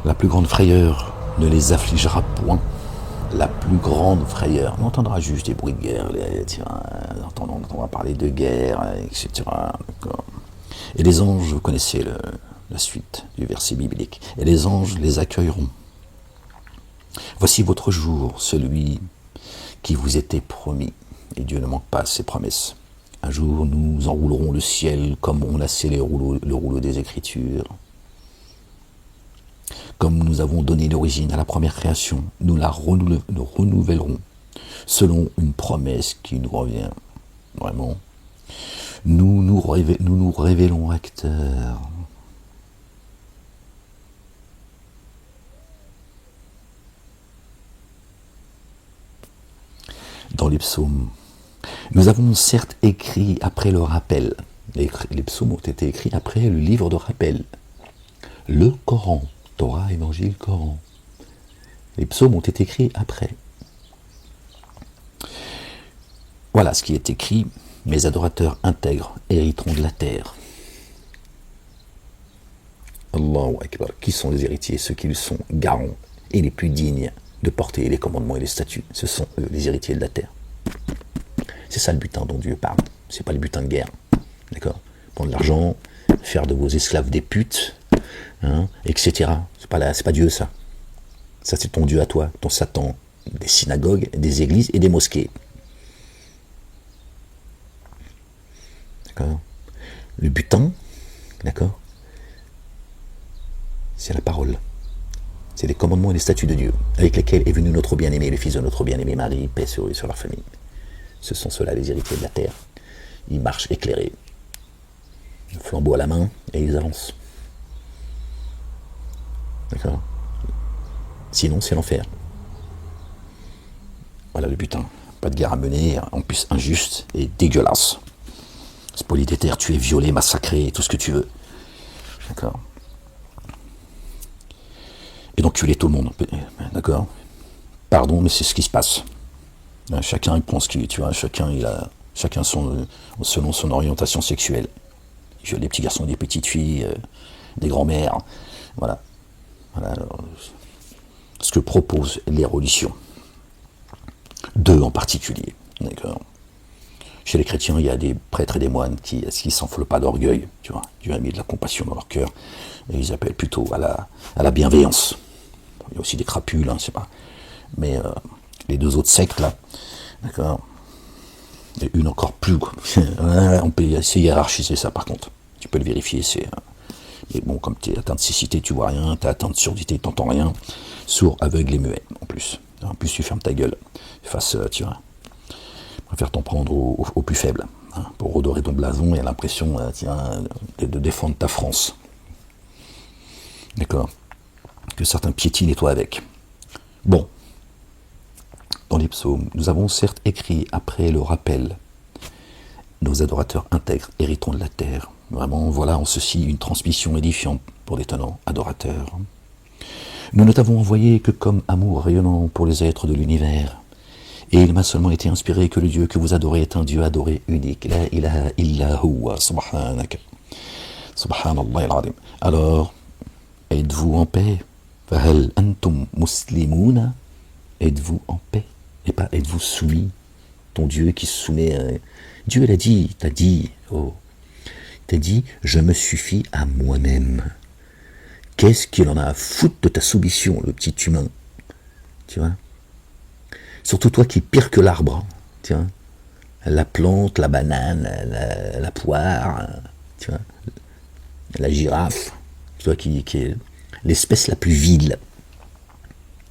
La plus grande frayeur ne les affligera point. La plus grande frayeur. On entendra juste des bruits de guerre, on entendra parler de guerre, etc. D'accord. Et les anges, vous connaissez la suite du verset biblique, et les anges les accueilleront. Voici votre jour, celui qui vous était promis, et Dieu ne manque pas à ses promesses. Un jour, nous enroulerons le ciel comme on a scellé le rouleau des Écritures. Comme nous avons donné l'origine à la première création, nous la renouvellerons selon une promesse qui nous revient. Vraiment. Nous nous révélons acteurs. Dans les psaumes, nous avons certes écrit après le rappel. Les psaumes ont été écrits après le livre de rappel. Le Coran. Torah, Évangile, Coran. Les psaumes ont été écrits après. Voilà ce qui est écrit. Mes adorateurs intègres hériteront de la terre. Allahu Akbar. Qui sont les héritiers? Ceux qui sont garants et les plus dignes de porter les commandements et les statuts. Ce sont eux, les héritiers de la terre. C'est ça le butin dont Dieu parle. C'est pas le butin de guerre. D'accord? Prendre l'argent, faire de vos esclaves des putes, hein, etc. C'est pas Dieu, ça. Ça, c'est ton Dieu à toi, ton Satan, des synagogues, des églises et des mosquées. D'accord. Le butin, d'accord, c'est la parole. C'est les commandements et les statuts de Dieu, avec lesquels est venu notre bien-aimé, le fils de notre bien-aimé Marie, paix sur eux et sur leur famille. Ce sont ceux-là les héritiers de la terre. Ils marchent éclairés, le flambeau à la main, et ils avancent. D'accord. Sinon, c'est l'enfer. Voilà le butin. Pas de guerre à mener, en plus injuste et dégueulasse. Spolier des terres, tuer, violer, massacrer, tout ce que tu veux. D'accord. Et donc tuer tout le monde. D'accord. Pardon, mais c'est ce qui se passe. Chacun il prend ce qu'il, tu vois, chacun selon son orientation sexuelle. Des petits garçons, des petites filles, des grands-mères. Voilà. Voilà alors, ce que proposent les religions. Deux en particulier. D'accord. Chez les chrétiens, il y a des prêtres et des moines qui s'enflent pas d'orgueil, tu vois. Dieu a mis de la compassion dans leur cœur. Et ils appellent plutôt à la bienveillance. Il y a aussi des crapules, c'est pas. Mais les deux autres sectes, là, d'accord. Et une encore plus. On peut essayer de hiérarchiser ça, par contre. Tu peux le vérifier, c'est. Mais bon, comme tu es atteint de cécité, tu vois rien. Tu es atteint de surdité, tu n'entends rien. Sourd, aveugle et muet, en plus. En plus, tu fermes ta gueule face, tu vois. Préfère t'en prendre au plus faible, pour redorer ton blason et l'impression de défendre ta France. D'accord. Que certains piétinent et toi avec. Bon. Dans les psaumes, nous avons certes écrit après le rappel, nos adorateurs intègres hériteront de la terre. Vraiment, voilà en ceci une transmission édifiante pour les tenants adorateurs. Nous ne t'avons envoyé que comme amour rayonnant pour les êtres de l'univers. Et il m'a seulement été inspiré que le Dieu que vous adorez est un Dieu adoré unique. La ilaha illa huwa, subhanak. Subhanallah al-azim. Alors, êtes-vous en paix? Fahal antum muslimuna? Êtes-vous en paix? Et pas êtes-vous soumis? Ton Dieu qui se soumet à... Dieu l'a dit, t'a dit, je me suffis à moi-même. Qu'est-ce qu'il en a à foutre de ta soumission, le petit humain? Tu vois? Surtout toi qui es pire que l'arbre, tu vois. La plante, la banane, la poire, tu vois. La girafe, toi qui est l'espèce la plus vile.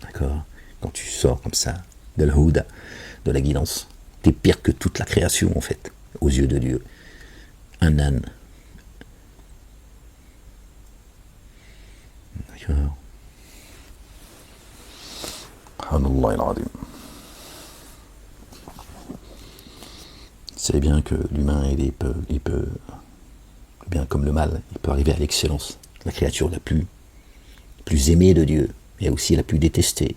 D'accord? Quand tu sors comme ça, de l'Houda, de la guidance, t'es pire que toute la création, en fait, aux yeux de Dieu. Un âne. D'accord? Subhanallah al-azim. C'est bien que l'humain, il peut, bien comme le mal, il peut arriver à l'excellence. La créature la plus aimée de Dieu, et aussi la plus détestée.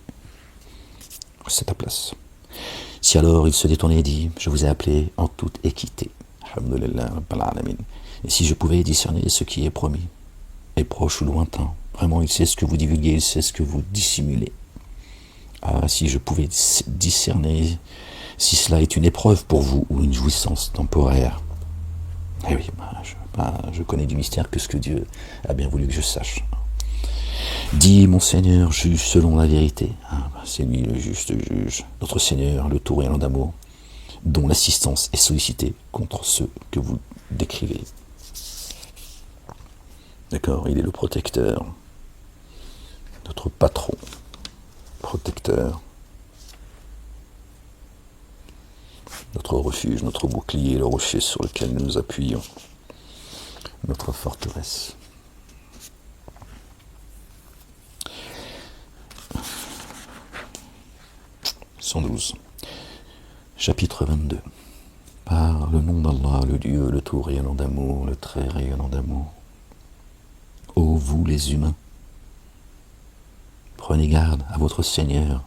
C'est ta place. Si alors il se détournait et dit, je vous ai appelé en toute équité. Alhamdulillah, Rabbil Alamin. Et si je pouvais discerner ce qui est promis, est proche ou lointain, vraiment il sait ce que vous divulguez, il sait ce que vous dissimulez. Ah, si je pouvais discerner si cela est une épreuve pour vous ou une jouissance temporaire. Eh oui, je connais du mystère que ce que Dieu a bien voulu que je sache. Dis, mon Seigneur, juge selon la vérité. C'est lui le juste juge, notre Seigneur, le tout rayonnant d'amour, dont l'assistance est sollicitée contre ceux que vous décrivez. D'accord, il est le protecteur, notre patron, protecteur, notre refuge, notre bouclier, le rocher sur lequel nous nous appuyons, notre forteresse. « 112. Chapitre 22. Par le nom d'Allah, le Dieu, le tout rayonnant d'amour, le très rayonnant d'amour. Ô vous les humains, prenez garde à votre Seigneur.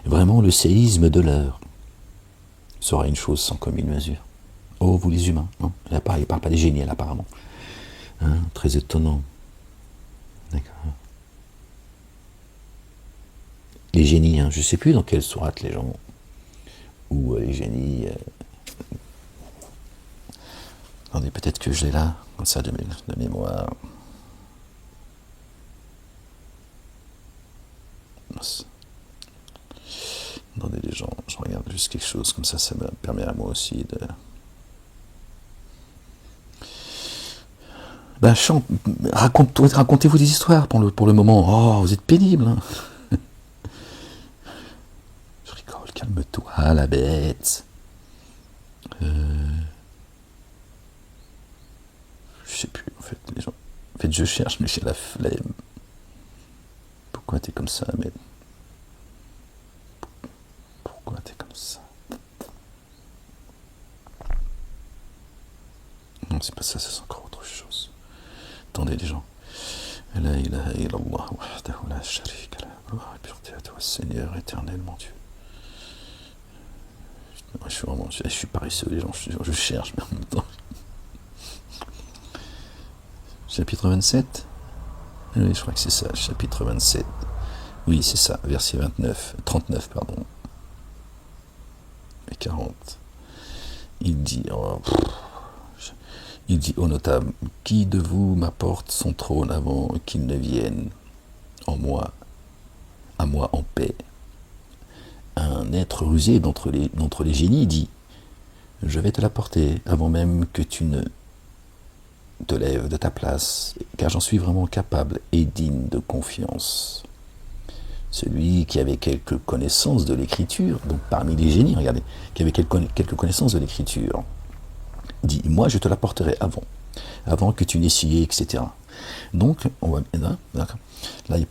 Vraiment, le séisme de l'heure sera une chose sans commune mesure. Ô vous les humains, non, il ne parle pas des génies, là, apparemment. Très étonnant. D'accord. Les génies, je ne sais plus dans quelle sourate les gens, ou les génies... Attendez, peut-être que je l'ai là, comme ça, de mémoire. Attendez les gens, je regarde juste quelque chose, comme ça me permet à moi aussi de... Ben, racontez-vous des histoires pour le moment. Oh, vous êtes pénible. Hein. Je rigole, calme-toi, la bête. Je sais plus, en fait, les gens. En fait, je cherche, mais j'ai la flemme. Pourquoi t'es comme ça, mais... Pourquoi t'es comme ça? Non, c'est pas ça, c'est encore autre chose. Attendez les gens. La ilaha illallah wahdahu la sharika lah. Gloire et pureté à toi, Seigneur éternel, mon Dieu. Je suis paresseux, les gens, je cherche, mais en même temps. Chapitre 27 ? Oui, je crois que c'est ça, chapitre 27. Oui, c'est ça, verset 39, pardon. Et 40. Il dit, ô notable, qui de vous m'apporte son trône avant qu'il ne vienne à moi en paix? Un être rusé d'entre les génies dit, je vais te l'apporter avant même que tu ne te lèves de ta place, car j'en suis vraiment capable et digne de confiance. Celui qui avait quelques connaissances de l'écriture, donc parmi les génies, regardez, qui avait quelques connaissances de l'écriture, dit, moi je te l'apporterai avant que tu n'aies scié, etc. Donc, là,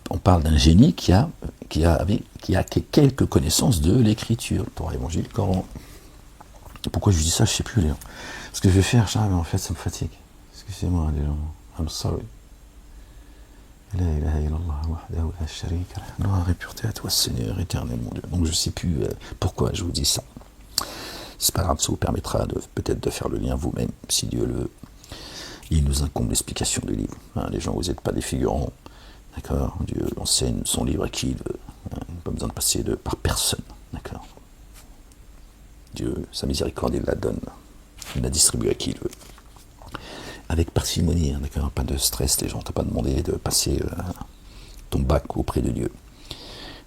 on parle d'un génie qui a quelques connaissances de l'écriture. Torah, évangile, Coran. Pourquoi je dis ça, je ne sais plus, les gens. Ce que je vais faire, mais en fait, ça me fatigue. Excusez-moi, les gens. I'm sorry. La ilaha illallah wahdahu la sharika lah. Gloire et pureté à toi, Seigneur éternel, mon Dieu. Donc, je ne sais plus pourquoi je vous dis ça. C'est pas grave, ça vous permettra peut-être de faire le lien vous-même, si Dieu le veut. Il nous incombe l'explication du livre. Les gens, vous n'êtes pas des figurants. D'accord? Dieu enseigne son livre à qui il veut. Pas besoin de passer par personne. D'accord? Dieu, sa miséricorde, il la donne. Il la distribue à qui il veut. Avec parcimonie, d'accord? Pas de stress, les gens. T'as pas demandé de passer ton bac auprès de Dieu.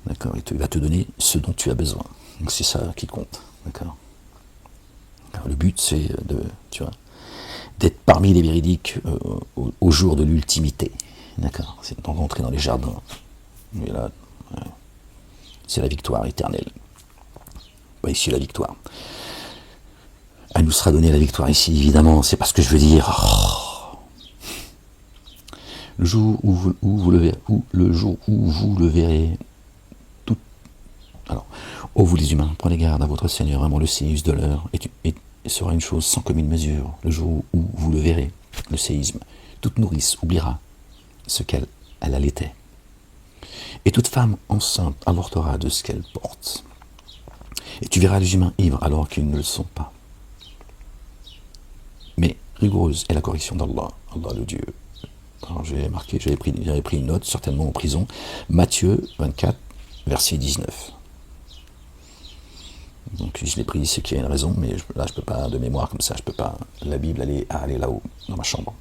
D'accord? Il va te donner ce dont tu as besoin. Donc c'est ça qui compte. D'accord? Alors, le but, c'est d'être parmi les véridiques au jour de l'ultimité. D'accord? C'est de rentrer dans les jardins. Et là, c'est la victoire éternelle. Pas ici la victoire. Elle nous sera donnée la victoire ici, évidemment. C'est pas ce que je veux dire. Oh. Le jour où vous le verrez, tout. Alors, ô vous les humains, prenez garde à votre Seigneur, vraiment le séisme de l'heure, et sera une chose sans commune mesure. Le jour où vous le verrez, le séisme, toute nourrice oubliera ce qu'elle allaitait. Et toute femme enceinte avortera de ce qu'elle porte. Et tu verras les humains ivres alors qu'ils ne le sont pas. Mais rigoureuse est la correction d'Allah, Allah le Dieu. Alors j'avais pris une note, certainement en prison, Matthieu 24, verset 19. Donc je l'ai pris, c'est qu'il y a une raison, mais là je peux pas, de mémoire comme ça, je peux pas, la Bible aller là-haut, dans ma chambre.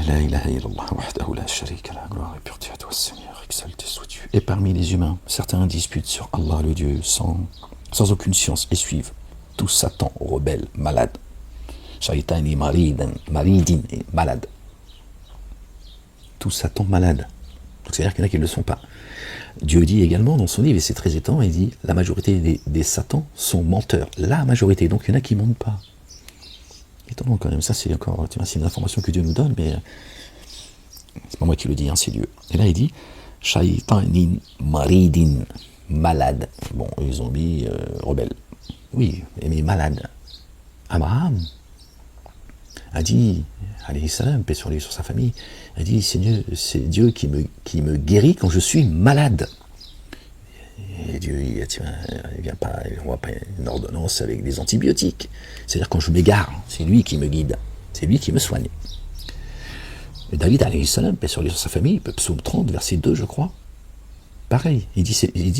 La ilaha illallah wahdahu la sharika lah. Gloire et pureté à toi, Seigneur, exalté sois-tu. Et parmi les humains, certains disputent sur Allah le Dieu sans aucune science et suivent tout Satan rebelle, malade. Shaitani maridin et malade. Tout Satan malade. Donc c'est-à-dire qu'il y en a qui ne le sont pas. Dieu dit également dans son livre, et c'est très étonnant, il dit la majorité des satans sont menteurs. La majorité, donc il y en a qui ne mentent pas. Étonnant quand même, ça c'est encore, c'est une information que Dieu nous donne, mais c'est pas moi qui le dis, c'est Dieu. Et là il dit Shaitanin maridin, malade. Bon, ils ont mis rebelle. Oui, mais malade. Abraham a dit, alayhi salam, paix sur lui, sur sa famille, a dit, Seigneur, c'est Dieu qui me guérit quand je suis malade. Et Dieu, il vient pas, il n'envoie pas une ordonnance avec des antibiotiques. C'est-à-dire quand je m'égare, c'est lui qui me guide, c'est lui qui me soigne. Et David, alayhi salam, paix sur lui, sur sa famille, psaume 30, verset 2, je crois. Pareil, il dit,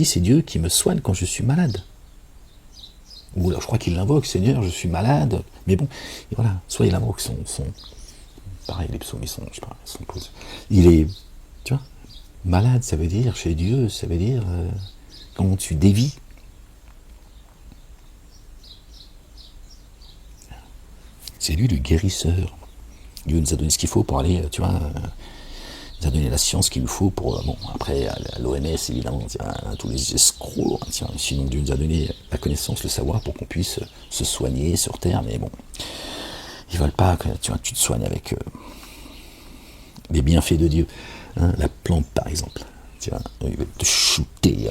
c'est Dieu qui me soigne quand je suis malade. Ou alors je crois qu'il l'invoque, Seigneur, je suis malade. Mais bon, et voilà, soit il invoque son pareil, les psaumes, ils sont il est, tu vois, malade, ça veut dire, chez Dieu, ça veut dire, quand tu dévis. C'est lui le guérisseur. Dieu nous a donné ce qu'il faut pour aller, tu vois, il nous a donné la science qu'il nous faut pour, bon, après, à l'OMS, évidemment, tous les escrocs, sinon Dieu nous a donné la connaissance, le savoir pour qu'on puisse se soigner sur Terre, mais bon, ils veulent pas que tu te soignes avec les bienfaits de Dieu. Hein, la plante, par exemple, tu vois, ils veulent te shooter.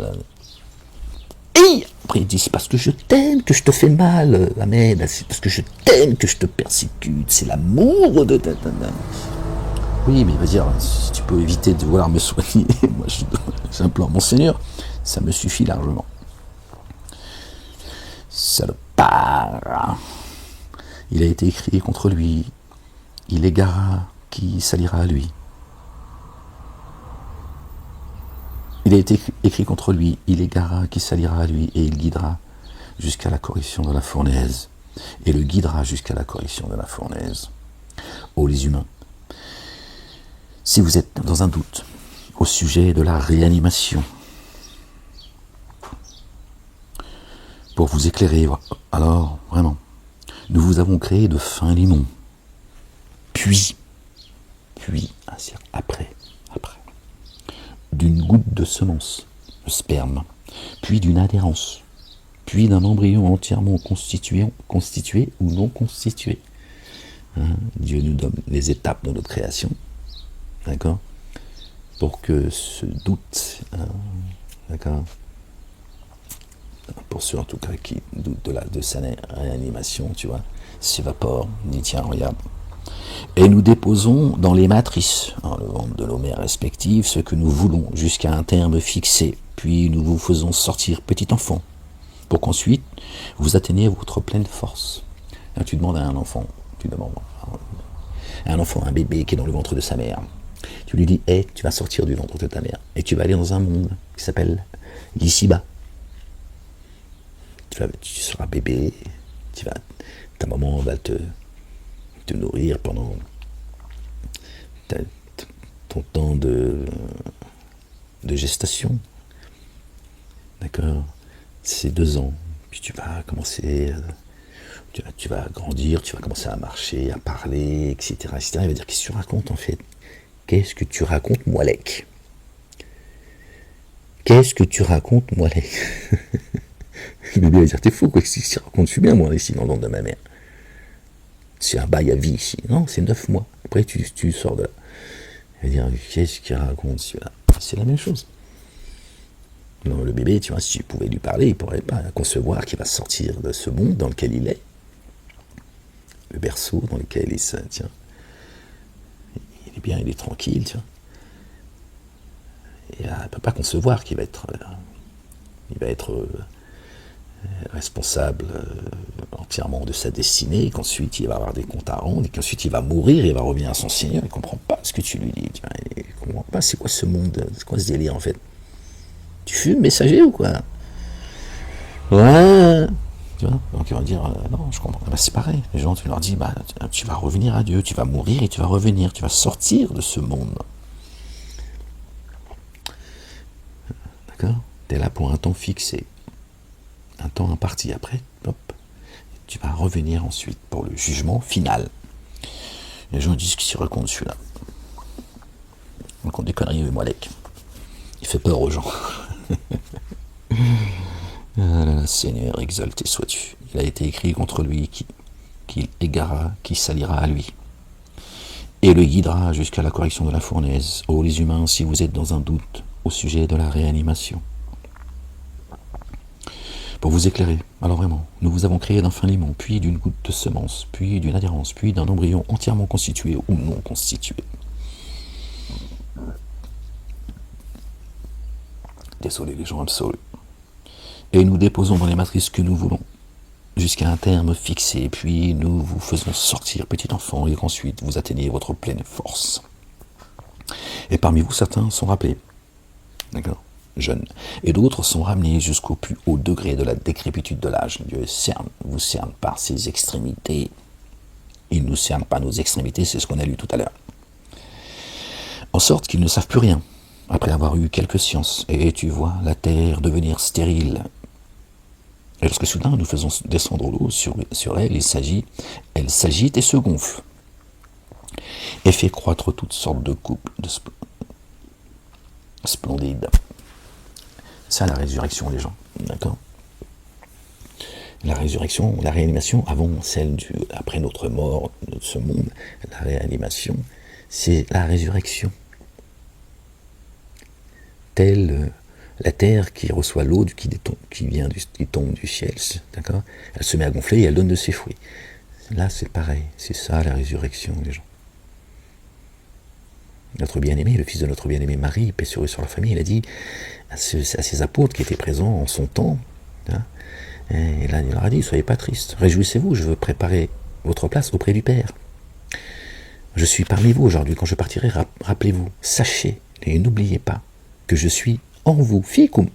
Et après, ils disent, c'est parce que je t'aime que je te fais mal, Ahmed, c'est parce que je t'aime que je te persécute, c'est l'amour de ta. Oui, mais il va dire, si tu peux éviter de vouloir me soigner, moi j'implore mon Seigneur, ça me suffit largement. Salopard. Il a été écrit contre lui, il égara qui s'alliera à lui. Il a été écrit contre lui, il égara qui s'alliera à lui, et il guidera jusqu'à la correction de la fournaise. Et le guidera jusqu'à la correction de la fournaise. Ô les humains, si vous êtes dans un doute au sujet de la réanimation, pour vous éclairer, alors vraiment, nous vous avons créé de fins limons, puis, après, d'une goutte de semence, le sperme, puis d'une adhérence, puis d'un embryon entièrement constitué ou non constitué. Hein, Dieu nous donne les étapes de notre création, d'accord, pour que ce doute, d'accord, pour ceux en tout cas qui doutent de sa réanimation, tu vois, s'évapore, dit tiens, regarde. Et nous déposons dans les matrices, dans le ventre de nos mères respectives, ce que nous voulons jusqu'à un terme fixé, puis nous vous faisons sortir petit enfant, pour qu'ensuite vous atteigniez votre pleine force. Là, tu demandes à un enfant, un bébé qui est dans le ventre de sa mère, tu lui dis, hey, tu vas sortir du ventre de ta mère, et tu vas aller dans un monde qui s'appelle l'ici-bas. Tu seras bébé, ta maman va te nourrir pendant ton temps de gestation. D'accord? C'est 2 ans. Puis tu vas commencer, tu vas grandir, tu vas commencer à marcher, à parler, etc. etc. Il va dire, qu'est-ce que tu racontes en fait? Qu'est-ce que tu racontes, Moualek? Qu'est-ce que tu racontes, Moualek? Le bébé va dire, t'es fou, quoi, qu'est-ce que tu racontes? Je suis bien, moi, ici, dans le ventre de ma mère. C'est un bail à vie ici. Non, c'est 9 mois. Après, tu sors de là. Il va dire, qu'est-ce qu'il raconte celui-là? C'est la même chose. Non, le bébé, tu vois, si tu pouvais lui parler, il ne pourrait pas concevoir qu'il va sortir de ce monde dans lequel il est. Le berceau dans lequel il se tient. Il est bien, il est tranquille, tu vois. Et il ne peut pas concevoir qu'il va être... responsable entièrement de sa destinée, qu'ensuite il va avoir des comptes à rendre, et qu'ensuite il va mourir, il va revenir à son Seigneur, il ne comprend pas ce que tu lui dis, il ne comprend pas c'est quoi ce monde, c'est quoi ce délire en fait. Tu fumes, messager ou quoi? Ouais. Tu vois, donc ils vont dire, non, je comprends. Bah, c'est pareil, les gens, tu leur dis, tu vas revenir à Dieu, tu vas mourir et tu vas revenir, tu vas sortir de ce monde. D'accord? Tu es là pour un temps fixé. Un temps imparti, après, hop, tu vas revenir ensuite pour le jugement final. Les gens disent qu'ils s'y racontent celui-là. On raconte des conneries, Moualek. Il fait peur aux gens. Ah là, Seigneur, exalté sois-tu. Il a été écrit contre lui qu'il égara, qui s'alliera à lui, et le guidera jusqu'à la correction de la fournaise. Ô les humains, si vous êtes dans un doute au sujet de la réanimation, pour vous éclairer, alors vraiment, nous vous avons créé d'un fin limon, puis d'une goutte de semence, puis d'une adhérence, puis d'un embryon entièrement constitué ou non constitué. Désolé les gens absolus. Et nous déposons dans les matrices que nous voulons, jusqu'à un terme fixé, puis nous vous faisons sortir petit enfant, et qu'ensuite vous atteignez votre pleine force. Et parmi vous, certains sont rappelés, d'accord, jeunes, et d'autres sont ramenés jusqu'au plus haut degré de la décrépitude de l'âge. Dieu vous cerne par ses extrémités. Il ne nous cerne pas nos extrémités, c'est ce qu'on a lu tout à l'heure. En sorte qu'ils ne savent plus rien, après avoir eu quelques sciences, et tu vois la terre devenir stérile. Et lorsque soudain nous faisons descendre l'eau sur elle, elle s'agite et se gonfle, et fait croître toutes sortes de couples splendides. Ça, la résurrection, les gens, d'accord? La résurrection, la réanimation, avant celle après notre mort, de ce monde, la réanimation, c'est la résurrection. Telle la terre qui reçoit l'eau qui tombe du ciel, d'accord? Elle se met à gonfler et elle donne de ses fruits. Là, c'est pareil, c'est ça la résurrection, les gens. Notre bien-aimé, le fils de notre bien-aimé Marie, paix sur eux, sur leur famille, il a dit à ses apôtres qui étaient présents en son temps, hein, et là, il leur a dit, soyez pas tristes, réjouissez-vous, je veux préparer votre place auprès du Père. Je suis parmi vous aujourd'hui, quand je partirai, rappelez-vous, sachez et n'oubliez pas que je suis en vous, fikum.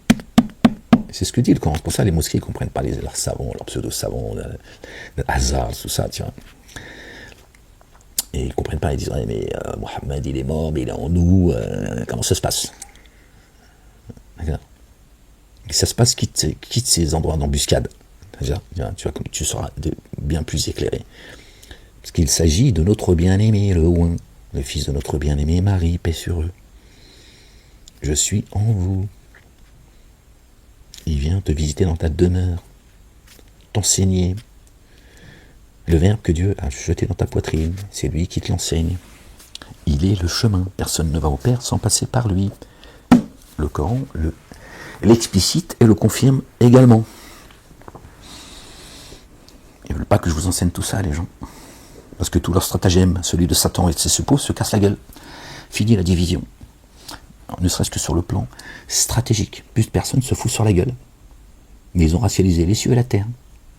C'est ce que dit le Coran. C'est pour ça les mosquées ne comprennent pas leurs savants, leurs pseudo-savants, le hasard, tout ça, tiens. Et ils ne comprennent pas, ils disent, mais Mohammed, il est mort, mais il est en nous, comment ça se passe? D'accord. Et ça se passe, quitte ces endroits d'embuscade. Tu seras bien plus éclairé. Parce qu'il s'agit de notre bien-aimé, le Ouin, le fils de notre bien-aimé Marie, paix sur eux. Je suis en vous. Il vient te visiter dans ta demeure, t'enseigner. Le verbe que Dieu a jeté dans ta poitrine, c'est lui qui te l'enseigne. Il est le chemin. Personne ne va au Père sans passer par lui. Le Coran l'explicite et le confirme également. Ils ne veulent pas que je vous enseigne tout ça, les gens. Parce que tout leur stratagème, celui de Satan et de ses suppôts, se casse la gueule. Fini la division. Alors, ne serait-ce que sur le plan stratégique. Plus de personnes se foutent sur la gueule. Mais ils ont racialisé les cieux et la terre.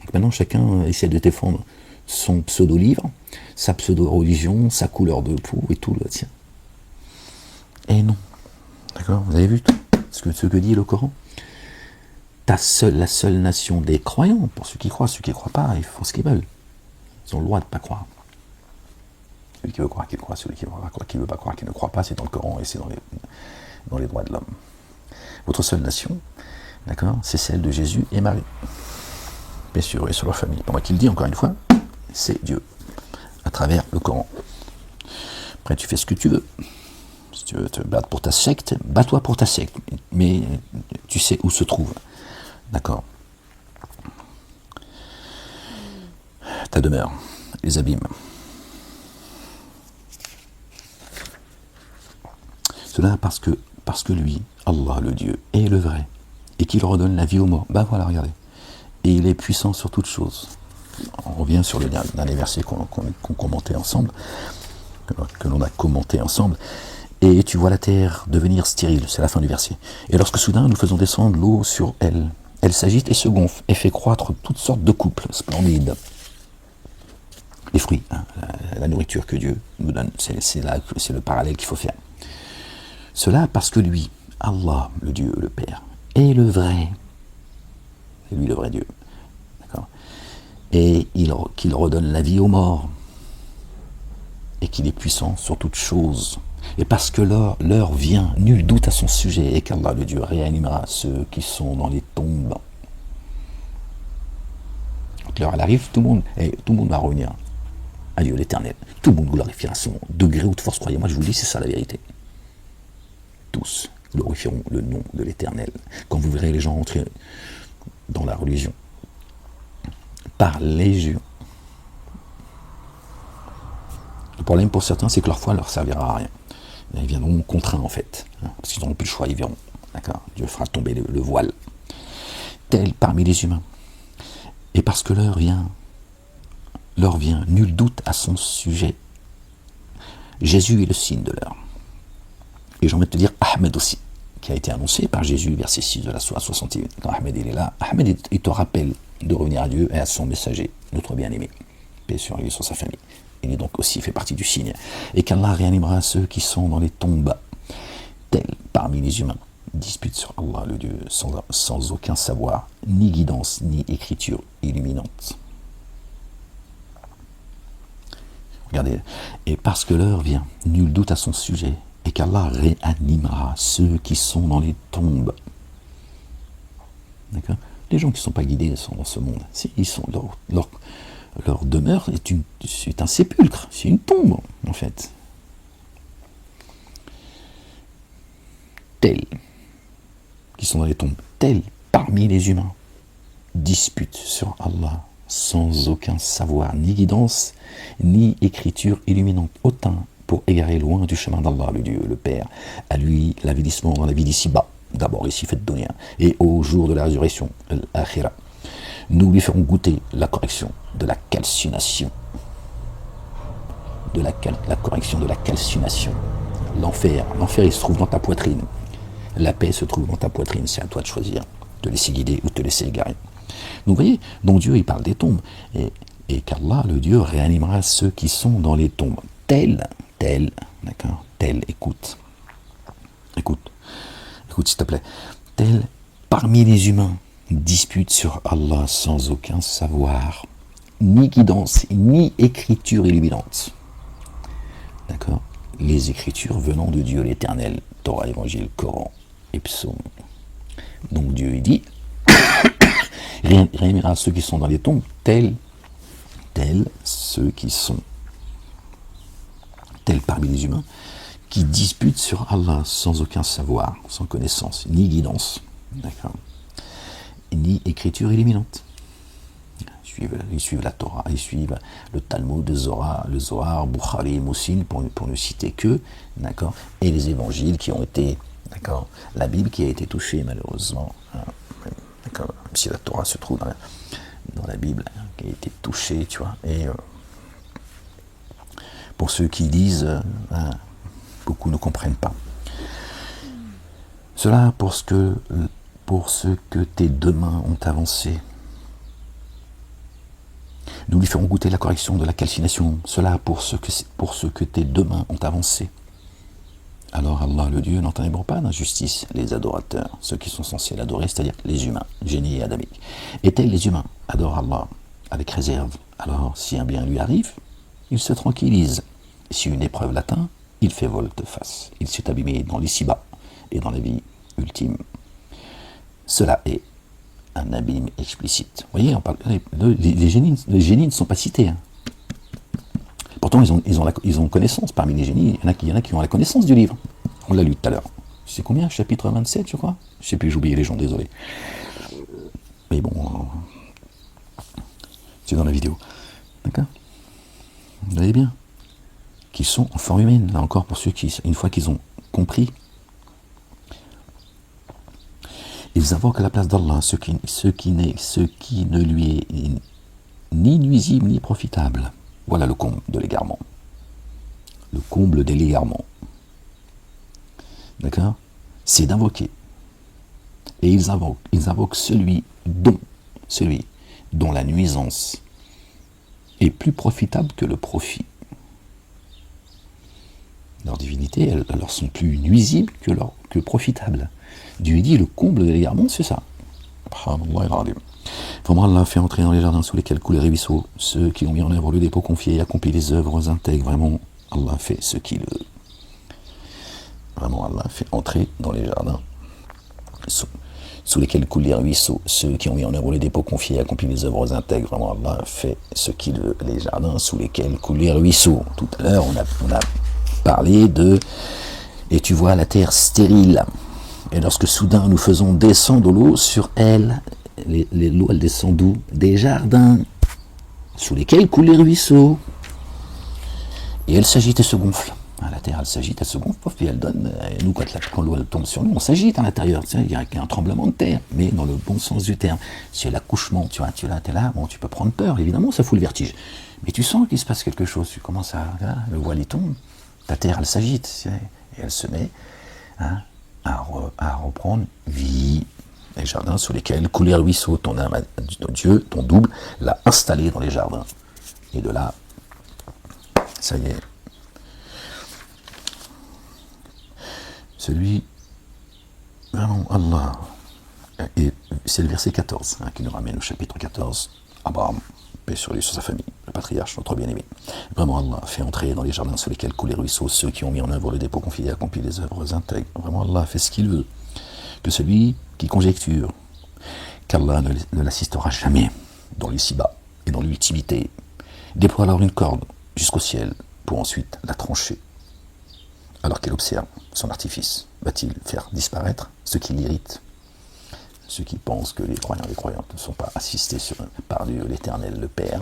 Donc maintenant, chacun essaie de défendre son pseudo-livre, sa pseudo-religion, sa couleur de peau et tout le tien. Et non. D'accord? Vous avez vu ce que dit le Coran? La seule nation des croyants, pour ceux qui croient pas, ils font ce qu'ils veulent. Ils ont le droit de ne pas croire. Celui qui veut croire, qu'il croit. Celui qui ne veut pas croire, qu'il ne croit pas. C'est dans le Coran et c'est dans les droits de l'homme. Votre seule nation, d'accord, c'est celle de Jésus et Marie. Bien sûr, et sur leur famille. Pas moi qui le dis, encore une fois, c'est Dieu, à travers le Coran. Après, tu fais ce que tu veux. Si tu veux te battre pour ta secte, bats-toi pour ta secte. Mais tu sais où se trouve. D'accord. Ta demeure, les abîmes. Cela parce que lui, Allah, le Dieu, est le vrai, et qu'il redonne la vie aux morts. Ben voilà, regardez. Et il est puissant sur toutes choses. On revient sur le dernier verset qu'on commentait ensemble, que l'on a commenté ensemble. Et tu vois la terre devenir stérile, c'est la fin du verset. Et lorsque soudain nous faisons descendre l'eau sur elle, elle s'agite et se gonfle, et fait croître toutes sortes de couples splendides. Les fruits, hein, la nourriture que Dieu nous donne, c'est le parallèle qu'il faut faire. Cela parce que lui, Allah, le Dieu, le Père, est le vrai. C'est lui le vrai Dieu. D'accord? Et qu'il redonne la vie aux morts. Et qu'il est puissant sur toutes choses. Et parce que l'heure vient, nul doute à son sujet, et qu'Allah, le Dieu, réanimera ceux qui sont dans les tombes. Quand l'heure elle arrive, tout le monde va revenir à Dieu l'Éternel. Tout le monde glorifiera son degré ou de force. Croyez-moi, je vous le dis, c'est ça la vérité. Tous glorifieront le nom de l'Éternel. Quand vous verrez les gens entrer dans la religion par légion. Le problème pour certains, c'est que leur foi ne leur servira à rien. Ils viendront contraints en fait, hein, parce qu'ils n'auront plus le choix, ils verront. D'accord? Dieu fera tomber le voile. Tel parmi les humains. Et parce que l'heure vient, nul doute à son sujet. Jésus est le signe de l'heure. Et j'ai envie de te dire Ahmed aussi, qui a été annoncé par Jésus, verset 6 de la Sourate 61. Quand Ahmed il est là, Ahmed il te rappelle de revenir à Dieu et à son messager, notre bien-aimé, paix sur lui et sur sa famille. Il est donc aussi fait partie du signe. Et qu'Allah réanimera ceux qui sont dans les tombes, tels parmi les humains, disputent sur Allah le Dieu sans aucun savoir, ni guidance, ni écriture illuminante. Regardez, et parce que l'heure vient, nul doute à son sujet, et qu'Allah réanimera ceux qui sont dans les tombes. D'accord ? Les gens qui ne sont pas guidés sont dans ce monde. Leur demeure est un sépulcre, c'est une tombe, en fait. Tels qui sont dans les tombes, tels parmi les humains, disputent sur Allah sans aucun savoir, ni guidance, ni écriture illuminante, autant pour égarer loin du chemin d'Allah, le Dieu, le Père. À lui, l'avilissement dans la vie d'ici-bas, d'abord ici fait dunya, et au jour de la résurrection, l'akhira. Nous lui ferons goûter la correction de la calcination. La correction de la calcination. L'enfer, il se trouve dans ta poitrine. La paix se trouve dans ta poitrine, c'est à toi de choisir, de laisser guider ou de te laisser égarer. Donc vous voyez, donc Dieu il parle des tombes, et qu'Allah, le Dieu, réanimera ceux qui sont dans les tombes. Tel, d'accord, tel, écoute s'il te plaît, tel parmi les humains disputent sur Allah sans aucun savoir, ni guidance, ni écriture illuminante. D'accord ? Les écritures venant de Dieu l'éternel, Torah, Évangile, Coran et Psaume. Donc Dieu il dit, réunira ceux qui sont dans les tombes, tels ceux qui sont, tels parmi les humains, qui disputent sur Allah sans aucun savoir, sans connaissance, ni guidance, d'accord, ni écriture illuminante. Ils suivent la Torah, ils suivent le Talmud, le Zohar, Bukhari, Muslim, pour ne citer que, d'accord, et les évangiles qui ont été, d'accord, la Bible qui a été touchée malheureusement, d'accord, même si la Torah se trouve dans la Bible, qui a été touchée, tu vois, et pour ceux qui disent, beaucoup ne comprennent pas. Cela pour ce que tes deux mains ont avancé. Nous lui ferons goûter la correction de la calcination. Cela pour ce que tes deux mains ont avancé. Alors Allah, le Dieu, n'entendra pas d'injustice les adorateurs, ceux qui sont censés l'adorer, c'est-à-dire les humains, génies et adamiques. Et tels les humains adorent Allah avec réserve. Alors, si un bien lui arrive, il se tranquillise. Si une épreuve l'atteint, il fait volte-face. Il s'est abîmé dans l'ici-bas et dans la vie ultime. Cela est un abîme explicite. Vous voyez, on parle, les génies ne sont pas cités. Hein. Pourtant, ils ont connaissance parmi les génies. Il y en a qui ont la connaissance du livre. On l'a lu tout à l'heure. C'est combien ? Chapitre 27, je crois ? Je ne sais plus, j'ai oublié les gens, désolé. Mais bon, c'est dans la vidéo. D'accord ? Vous voyez bien ? Qui sont en forme humaine, là encore, pour ceux qui, une fois qu'ils ont compris, ils invoquent à la place d'Allah ce qui ne lui est ni nuisible ni profitable. Voilà le comble de l'égarement. Le comble de l'égarement. D'accord ? C'est d'invoquer. Et ils invoquent celui dont la nuisance est plus profitable que le profit. Leurs divinités, elles leur sont plus nuisibles que profitables. Dieu dit, le comble de l'égarement, c'est ça. Vraiment, Allah fait entrer dans les jardins sous lesquels coulent les ruisseaux ceux qui ont mis en œuvre le dépôt confié et accompli les œuvres intègres. Vraiment, Allah fait ce qu'il veut. Vraiment, Allah fait entrer dans les jardins sous lesquels coulent les ruisseaux ceux qui ont mis en œuvre le dépôt confié et accompli les œuvres intègres. Vraiment, Allah fait ce qu'il veut. Les jardins sous lesquels coulent les ruisseaux. Tout à l'heure, on a parlé de... Et tu vois la terre stérile. Et lorsque soudain nous faisons descendre l'eau sur elle, l'eau elle descend d'où ? Des jardins sous lesquels coulent les ruisseaux. Et elle s'agite et se gonfle. La terre elle s'agite, elle se gonfle, puis elle donne. Et nous, quand l'eau elle tombe sur nous, on s'agite à l'intérieur. Tu sais, il y a un tremblement de terre, mais dans le bon sens du terme. C'est l'accouchement, tu vois, tu es là, bon, tu peux prendre peur, évidemment, ça fout le vertige. Mais tu sens qu'il se passe quelque chose, tu commences le voile il tombe, ta terre elle s'agite, et elle se met à reprendre vie. Les jardins sous lesquels coulent les ruisseaux, ton âme, Dieu, ton double, l'a installé dans les jardins. Et de là, ça y est. Celui, vraiment, Allah, et c'est le verset 14 qui nous ramène au chapitre 14. Abraham, paix sur lui, sur sa famille, le patriarche, notre bien-aimé. Vraiment, Allah fait entrer dans les jardins sur lesquels coulent les ruisseaux ceux qui ont mis en œuvre le dépôt confié et accompli les œuvres intègres. Vraiment, Allah fait ce qu'il veut. Que celui qui conjecture qu'Allah ne l'assistera jamais dans l'ici-bas et dans l'ultimité déploie alors une corde jusqu'au ciel pour ensuite la trancher. Alors qu'il observe son artifice, va-t-il faire disparaître ce qui l'irrite? Ceux qui pensent que les croyants et les croyantes ne sont pas assistés par Dieu, l'Éternel, le Père,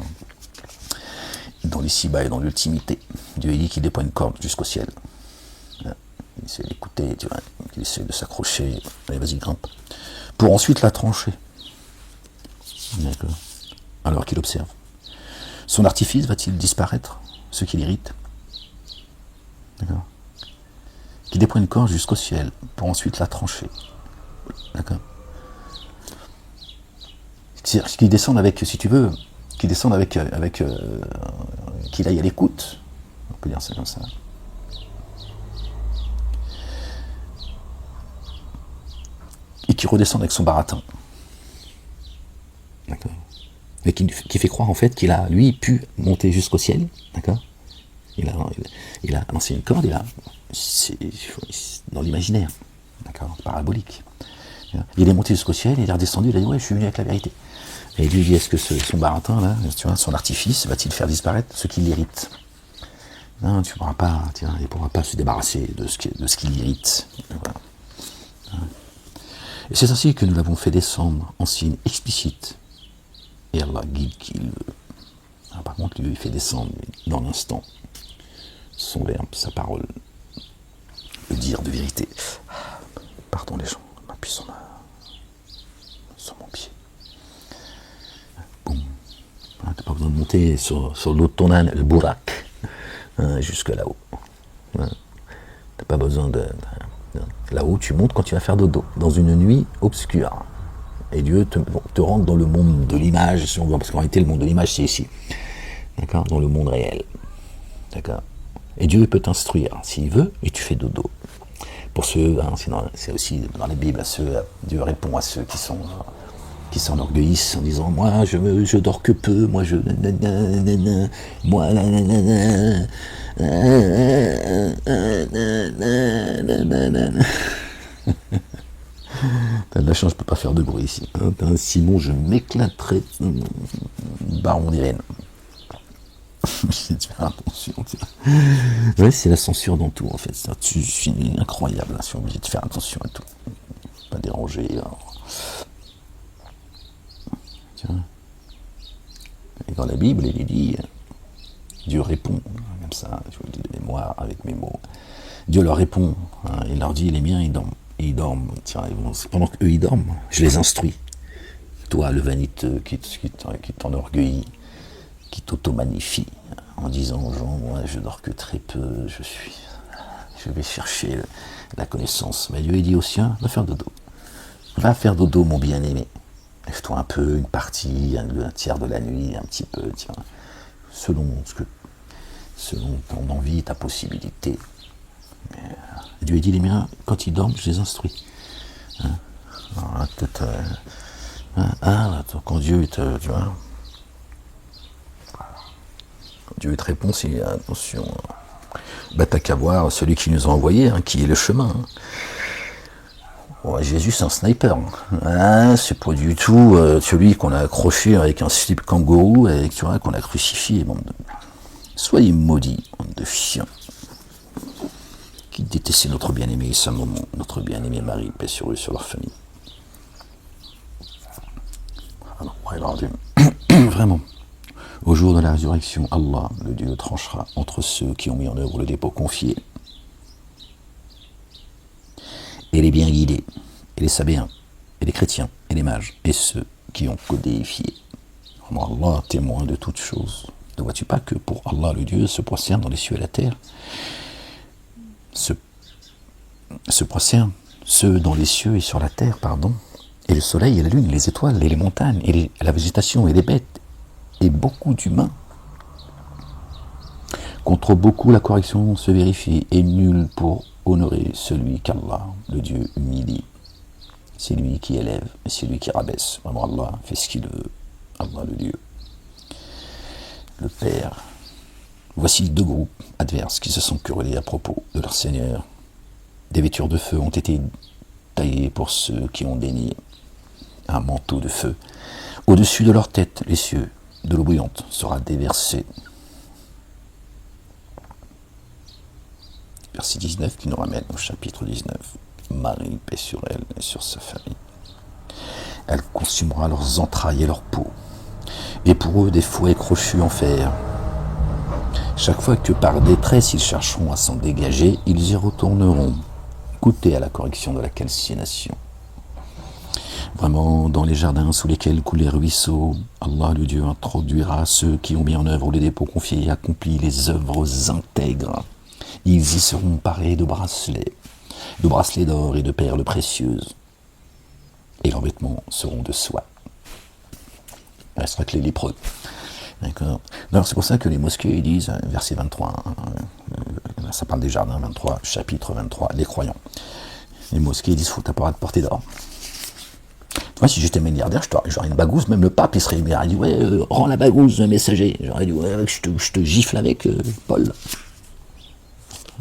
dans l'ici-bas et dans l'ultimité. Dieu dit qu'il déploie une corde jusqu'au ciel. Il essaie d'écouter, tu vois, il essaie de s'accrocher, allez vas-y grimpe, pour ensuite la trancher. D'accord. Alors qu'il observe. Son artifice va-t-il disparaître, ce qui l'irrite? D'accord. Qui déploie une corde jusqu'au ciel, pour ensuite la trancher. D'accord. Qui descendent avec, si tu veux, qui descendent avec qu'il aille à l'écoute, on peut dire ça comme ça. Et qui redescend avec son baratin. D'accord. Et qui fait croire en fait qu'il a, lui, pu monter jusqu'au ciel. D'accord. Il a lancé une corde, c'est dans l'imaginaire. D'accord. Parabolique. Il est monté jusqu'au ciel, il est redescendu, il a dit ouais, je suis venu avec la vérité. Et lui dit est-ce que son baratin, là, tu vois, son artifice, va-t-il faire disparaître ce qui l'irrite? Non, il ne pourra pas se débarrasser de ce qui l'irrite. Voilà. Et c'est ainsi que nous l'avons fait descendre en signe explicite. Et Allah guide qui il veut. Alors, par contre, lui, il fait descendre dans l'instant son verbe, sa parole, le dire de vérité. Pardon les gens, m'appuie sur mon pied. Boum. T'as pas besoin de monter sur l'eau de ton âne, le bourak, jusque là-haut. T'as pas besoin de... Là-haut, tu montes quand tu vas faire dodo, dans une nuit obscure. Et Dieu te rentre dans le monde de l'image, si on veut, parce qu'en réalité, le monde de l'image, c'est ici. D'accord. Dans le monde réel. D'accord. Et Dieu peut t'instruire, s'il veut, et tu fais dodo. Pour ceux, c'est aussi dans la Bible, Dieu répond à ceux qui s'enorgueillissent en disant moi je dors que peu, moi je moi t'as de la chance, je peux pas faire de bruit ici. Simon, je m'éclaterai, baron d'Irène. Tu fais attention. Ouais, c'est la censure dans tout en fait. Tu suis incroyable, je suis obligé de faire attention à tout. Pas déranger. Et dans la Bible, il est dit, Dieu répond, comme ça, je vous le dis de mémoire avec mes mots. Dieu leur répond, il leur dit, les miens, ils dorment. Et ils dorment, pendant qu'eux, ils dorment, je les instruis. Toi, le vaniteux qui t'enorgueillit, qui t'auto-magnifie, en disant aux gens, moi, je dors que très peu, je vais chercher la connaissance. Mais Dieu, il dit aux siens, va faire dodo. Va faire dodo, mon bien-aimé. Lève-toi un peu, une partie, un tiers de la nuit, un petit peu, tiens, selon ton envie, ta possibilité. Mais Dieu dit les miens, quand ils dorment, je les instruis. Alors, quand Dieu te, tu vois, quand Dieu te répond, c'est attention, t'as qu'à voir celui qui nous a envoyé, qui est le chemin. Ouais, Jésus, c'est un sniper. C'est pas du tout celui qu'on a accroché avec un slip kangourou et qu'on a crucifié. Soyez maudits, bande de chiens. Qui détestaient notre bien-aimé sa maman, notre bien-aimé Marie, paix sur eux, sur leur famille. Alors, vraiment, au jour de la résurrection, Allah, le Dieu, tranchera entre ceux qui ont mis en œuvre le dépôt confié et les bien guidés, et les sabéens, et les chrétiens, et les mages, et ceux qui ont codéifié. Vraiment, Allah, témoin de toutes choses. Ne vois-tu pas que pour Allah, le Dieu, se prosterne dans les cieux et la terre, se prosternent ceux dans les cieux et sur la terre, et le soleil et la lune, et les étoiles, et les montagnes, et la végétation, et les bêtes, et beaucoup d'humains. Contre beaucoup, la correction se vérifie, et nul pour honorer celui qu'Allah, le Dieu, humilie. C'est lui qui élève, et c'est lui qui rabaisse. Vraiment, Allah fait ce qu'il veut. Allah, le Dieu. le Père. Voici deux groupes adverses qui se sont querellés à propos de leur Seigneur. Des vêtures de feu ont été taillées pour ceux qui ont daigné un manteau de feu. Au-dessus de leur tête, les cieux, de l'eau bouillante sera déversée. Verset 19 qui nous ramène au chapitre 19. Marie, paix sur elle et sur sa famille. Elle consumera leurs entrailles et leur peau, et pour eux des fouets crochus en fer. Chaque fois que par détresse ils chercheront à s'en dégager, ils y retourneront, goûter à la correction de la calcination. Vraiment, dans les jardins sous lesquels coulent les ruisseaux, Allah le Dieu introduira ceux qui ont mis en œuvre les dépôts confiés et accompli les œuvres intègres. Ils y seront parés de bracelets d'or et de perles précieuses. Et leurs vêtements seront de soie. Il restera que les lépreux. D'accord. Alors c'est pour ça que les mosquées ils disent, verset 23, ça parle des jardins 23, chapitre 23, les croyants. Les mosquées ils disent, faut t'as pas de porter d'or. Moi, si j'étais milliardaire, j'aurais une bagouze, même le pape, il serait dit, ouais, rends la bagouze, messager. J'aurais dit, ouais, je te gifle avec Paul,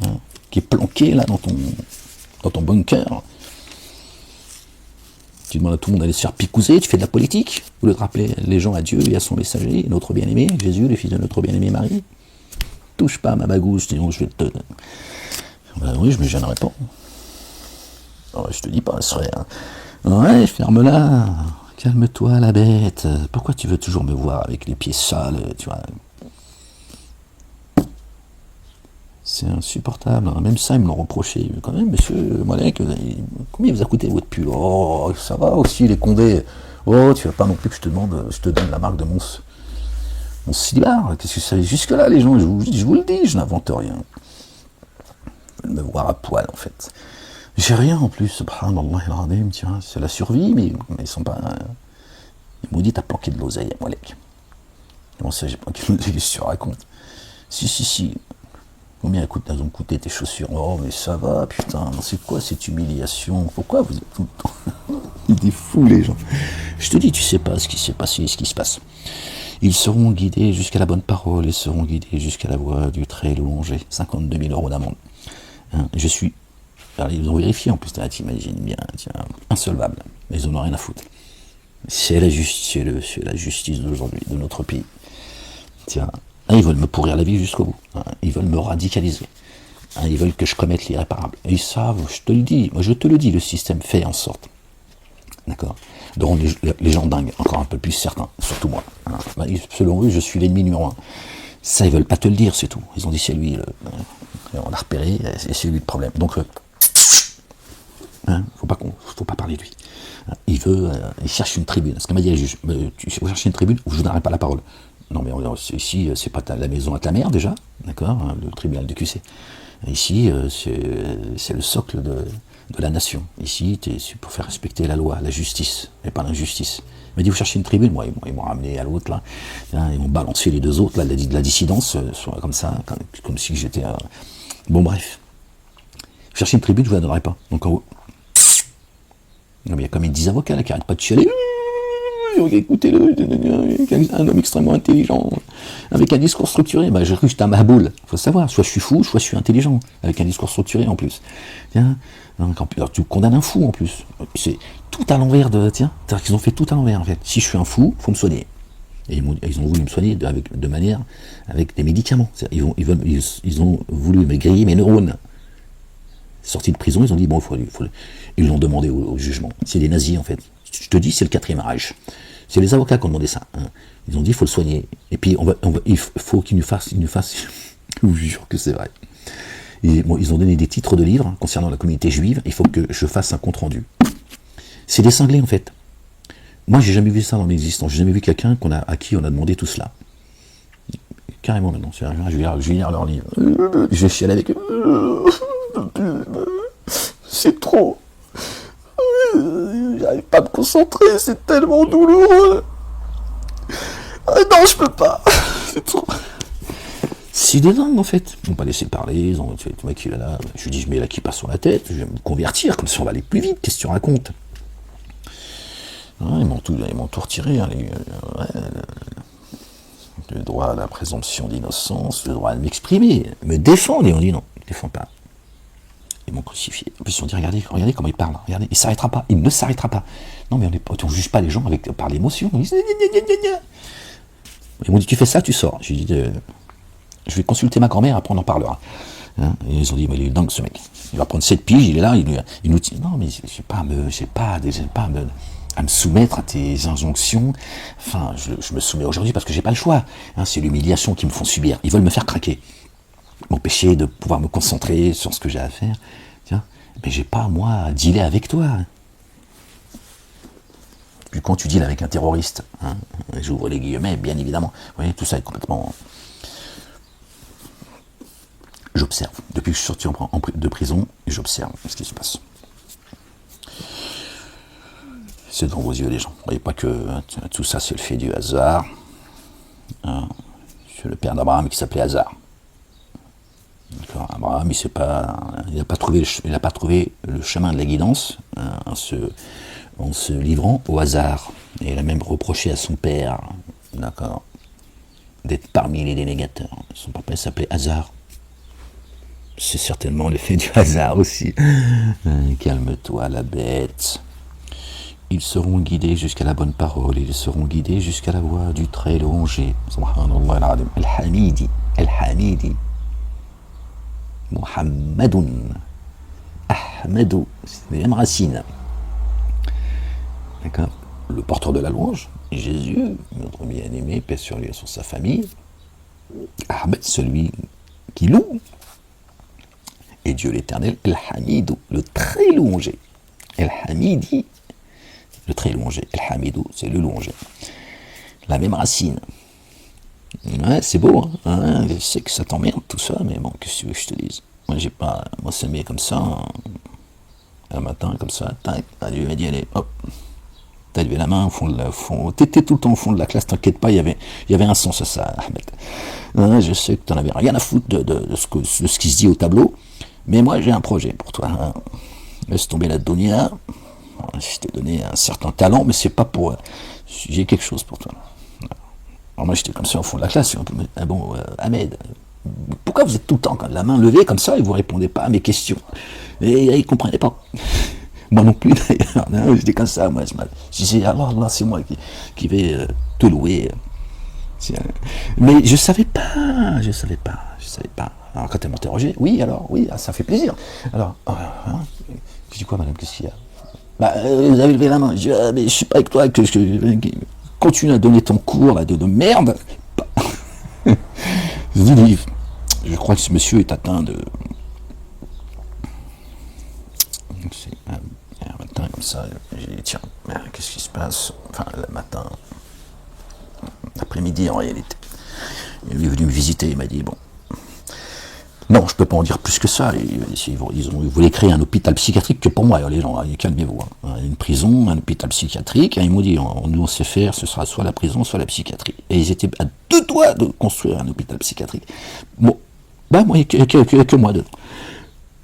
hein, qui est planqué là dans ton bunker. Tu demandes à tout le monde d'aller se faire picouser, tu fais de la politique, au lieu de rappeler les gens à Dieu et à son messager, notre bien-aimé, Jésus, le fils de notre bien-aimé Marie. Touche pas à ma bagouze, sinon je vais te... Ben oui, je me gênerai pas. Alors, je te dis pas, ce serait... Ouais, ferme-la, calme-toi la bête, pourquoi tu veux toujours me voir avec les pieds sales, tu vois? C'est insupportable, même ça ils me l'ont reproché, quand même monsieur Molek, combien vous a coûté votre pull? Oh, ça va aussi les condés, oh tu vas pas non plus que je te donne la marque de mon slibard, qu'est-ce que ça fait jusque-là les gens, je vous le dis, je n'invente rien. Ils veulent me voir à poil en fait. J'ai rien en plus, subhanallah al-azim, tiens, c'est la survie, mais ils sont pas... Ils m'ont dit, t'as planqué de l'oseille à Molek. Comment ça, j'ai planqué de l'oseille, qu'est-ce que tu racontes? Si. Combien elles ont coûté tes chaussures? Oh, mais ça va, putain, c'est quoi cette humiliation? Pourquoi vous êtes tout le temps... Ils étaient fous, les gens. Je te dis, tu sais pas ce qui s'est passé, ce qui se passe. Ils seront guidés jusqu'à la bonne parole, et seront guidés jusqu'à la voie du très louangé. 52 000 euros d'amende. Hein, je suis... Alors, ils ont vérifié en plus, t'imagines bien, tiens, insolvable, mais ils en ont rien à foutre. C'est la justice d'aujourd'hui, de notre pays. Tiens, ils veulent me pourrir la vie jusqu'au bout, hein, ils veulent me radicaliser, hein, ils veulent que je commette l'irréparable. Et ils savent, je te le dis, moi je te le dis, le système fait en sorte, d'accord, de rendre les gens dingues, encore un peu plus certains, surtout moi. Hein. Selon eux, je suis l'ennemi numéro 1. Ça, ils veulent pas te le dire, c'est tout. Ils ont dit, c'est lui, on l'a repéré, et c'est lui le problème. Donc, hein, faut pas parler de lui. Il cherche une tribune. Ce qu'elle m'a dit, le juge, tu cherches une tribune où je ne donnerai pas la parole. Non, mais ici, c'est pas la maison à ta mère déjà, d'accord, hein, le tribunal de QC. Ici, c'est le socle de la nation. Ici, c'est pour faire respecter la loi, la justice, et pas l'injustice. Il m'a dit, vous cherchez une tribune? Moi, ils m'ont ramené à l'autre, là. Hein, ils m'ont balancé les deux autres, là, de la dissidence, comme ça, comme si j'étais... Bon, bref. Vous cherchez une tribune, je ne vous la donnerai pas. Donc, en haut... Il y a comme 10 avocats là qui n'arrêtent pas de chialer. Écoutez-le, un homme extrêmement intelligent, avec un discours structuré. Bah, j'ai cru que j'étais un maboule. Il faut savoir, soit je suis fou, soit je suis intelligent, avec un discours structuré en plus. Tiens, alors, tu condamnes un fou en plus. C'est tout à l'envers de. Tiens, c'est-à-dire qu'ils ont fait tout à l'envers en fait. Si je suis un fou, il faut me soigner. Et ils ont voulu me soigner de manière avec des médicaments. Ils ont voulu me griller mes neurones. Sortis de prison, ils ont dit, bon, ils l'ont demandé au jugement. C'est des nazis, en fait. Je te dis, c'est le 4e Reich. C'est les avocats qui ont demandé ça. Hein. Ils ont dit, il faut le soigner. Et puis, il faut qu'il nous fasse, je vous jure que c'est vrai. Ils ont donné des titres de livres concernant la communauté juive. Il faut que je fasse un compte-rendu. C'est des cinglés, en fait. Moi, j'ai jamais vu ça dans mon existence. J'ai jamais vu quelqu'un à qui on a demandé tout cela. Carrément, maintenant. Je vais lire leur livre. Je vais chialer avec eux. C'est trop. J'arrive pas à me concentrer, c'est tellement douloureux. Non, je peux pas. C'est trop. C'est des dingues en fait. Ils m'ont pas laissé parler. Tu vois qui est là. Je lui dis, je mets la kippa sur la tête. Je vais me convertir, comme ça on va aller plus vite. Qu'est-ce que tu racontes? Ils m'ont tout retiré. Hein, le droit à la présomption d'innocence, le droit à m'exprimer, me défendre. Et on dit non, il ne défend pas. Ils m'ont crucifié. En plus, on dit regardez comment il parle. Regardez, il ne s'arrêtera pas. Il ne s'arrêtera pas. Non, mais on ne juge pas les gens par l'émotion. Ils m'ont dit tu fais ça, tu sors. J'ai dit je vais consulter ma grand-mère, après on en parlera. Hein, et ils ont dit mais il est dingue ce mec. Il va prendre 7 piges, il est là, il nous dit non mais j'ai pas à me soumettre à tes injonctions. Enfin, je me soumets aujourd'hui parce que j'ai pas le choix. Hein, c'est l'humiliation qu'ils me font subir. Ils veulent me faire craquer, m'empêcher de pouvoir me concentrer sur ce que j'ai à faire. Tiens, mais j'ai pas moi à dealer avec toi. Puis quand tu deals avec un terroriste, hein, j'ouvre les guillemets, bien évidemment. Vous voyez, tout ça est complètement. J'observe. Depuis que je suis sorti de prison, j'observe ce qui se passe. C'est devant vos yeux, les gens. Vous ne voyez pas que tout ça, c'est le fait du hasard. Hein, c'est le père d'Abraham qui s'appelait Hazar. Abraham, il n'a pas trouvé le chemin de la guidance, hein, en se livrant au hasard. Et il a même reproché à son père, d'accord, d'être parmi les dénégateurs. Son papa s'appelait Hazar. C'est certainement l'effet du hasard aussi. Calme-toi, la bête. Ils seront guidés jusqu'à la bonne parole, ils seront guidés jusqu'à la voie du très louangé. Subhanallah al-Azim. Al-Hamidi. Al-Hamidi. Muhammadun. Ahmadou. C'est les mêmes racines. D'accord. Le porteur de la louange, Jésus, notre bien-aimé, paix sur lui et sur sa famille. Ahmed, celui qui loue. Et Dieu l'Éternel, El-Hamidou, le très louangé. El-Hamidi, le très louangé. El-Hamidou, c'est le louangé. La même racine. Ouais, c'est beau, hein. Je sais que ça t'emmerde tout ça, mais bon, qu'est-ce que tu veux que je te dise? Moi, ça met comme ça, un matin, comme ça, tac, Dieu m'a dit, allez, hop. T'as levé la main au fond, t'étais tout le temps au fond de la classe, t'inquiète pas, il y avait un sens à ça, Ahmed. Hein, je sais que t'en avais rien à foutre de ce qui se dit au tableau. Mais moi, j'ai un projet pour toi. Hein. Laisse tomber la dunya. Je t'ai donné un certain talent, mais c'est pas pour. J'ai quelque chose pour toi. Alors moi, j'étais comme ça au fond de la classe. Ah bon, Ahmed, pourquoi vous êtes tout le temps la main levée comme ça et vous répondez pas à mes questions? Et ils comprenaient pas. Moi non plus d'ailleurs. J'étais comme ça. Moi, je disais, alors là, c'est moi qui vais te louer. Mais je savais pas. Alors quand elle m'interrogeait, oui, ça fait plaisir. Alors, je dis quoi, madame, qu'est-ce qu'il y a? Vous avez levé la main. Je dis, mais je suis pas avec toi, que je continue à donner ton cours là, de merde. Je dis, je crois que ce monsieur est atteint de. Un matin comme ça, j'ai dit, tiens, qu'est-ce qui se passe? Enfin, le matin, l'après-midi en réalité. Il est venu me visiter, il m'a dit, bon. Non, je peux pas en dire plus que ça. Ils voulaient créer un hôpital psychiatrique que pour moi. Alors, les gens, calmez-vous. Hein. Une prison, un hôpital psychiatrique. Ils m'ont dit, nous on sait faire, ce sera soit la prison, soit la psychiatrie. Et ils étaient à 2 doigts de construire un hôpital psychiatrique. Bon, moi, il n'y a que moi dedans.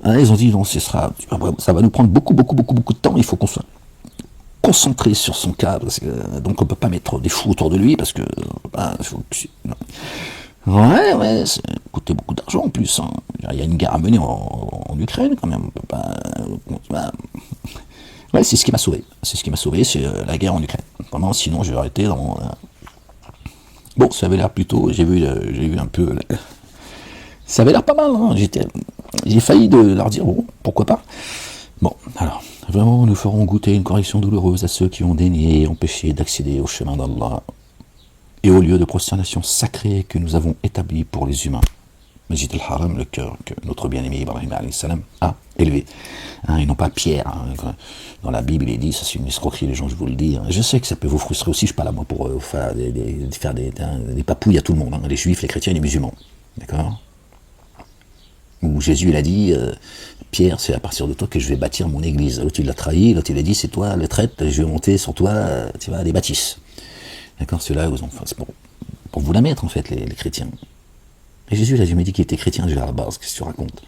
Hein, ils ont dit, non, ça va nous prendre beaucoup de temps. Il faut qu'on soit concentré sur son cas. Donc on peut pas mettre des fous autour de lui parce que... non. Ouais, ça coûtait beaucoup d'argent en plus. Hein. Il y a une guerre à mener en Ukraine quand même. On peut pas. Ouais, c'est ce qui m'a sauvé. C'est la guerre en Ukraine. Vraiment, sinon j'aurais été dans. Bon, ça avait l'air plutôt. J'ai vu un peu. Ça avait l'air pas mal. Hein. J'ai failli de leur dire bon, pourquoi pas. Bon, alors, vraiment, nous ferons goûter une correction douloureuse à ceux qui ont daigné et empêché d'accéder au chemin d'Allah et au lieu de prosternation sacré que nous avons établi pour les humains. Masjid al-Haram, le cœur que notre bien-aimé Ibrahim alayhi salam a élevé. Hein, et non pas Pierre. Hein. Dans la Bible, il est dit, ça c'est une escroquerie, les gens, je vous le dis. Hein. Je sais que ça peut vous frustrer aussi, je suis pas là moi pour faire des papouilles à tout le monde, hein, les juifs, les chrétiens et les musulmans. D'accord? Où Jésus, il a dit, Pierre, c'est à partir de toi que je vais bâtir mon église. L'autre, il l'a trahi, l'autre, il a dit, c'est toi le traître, je vais monter sur toi, tu vois, des bâtisses. D'accord, ceux-là, c'est pour vous la mettre, en fait, les chrétiens. Et Jésus, là, je me dis qu'il était chrétien déjà à la base, qu'est-ce que tu racontes?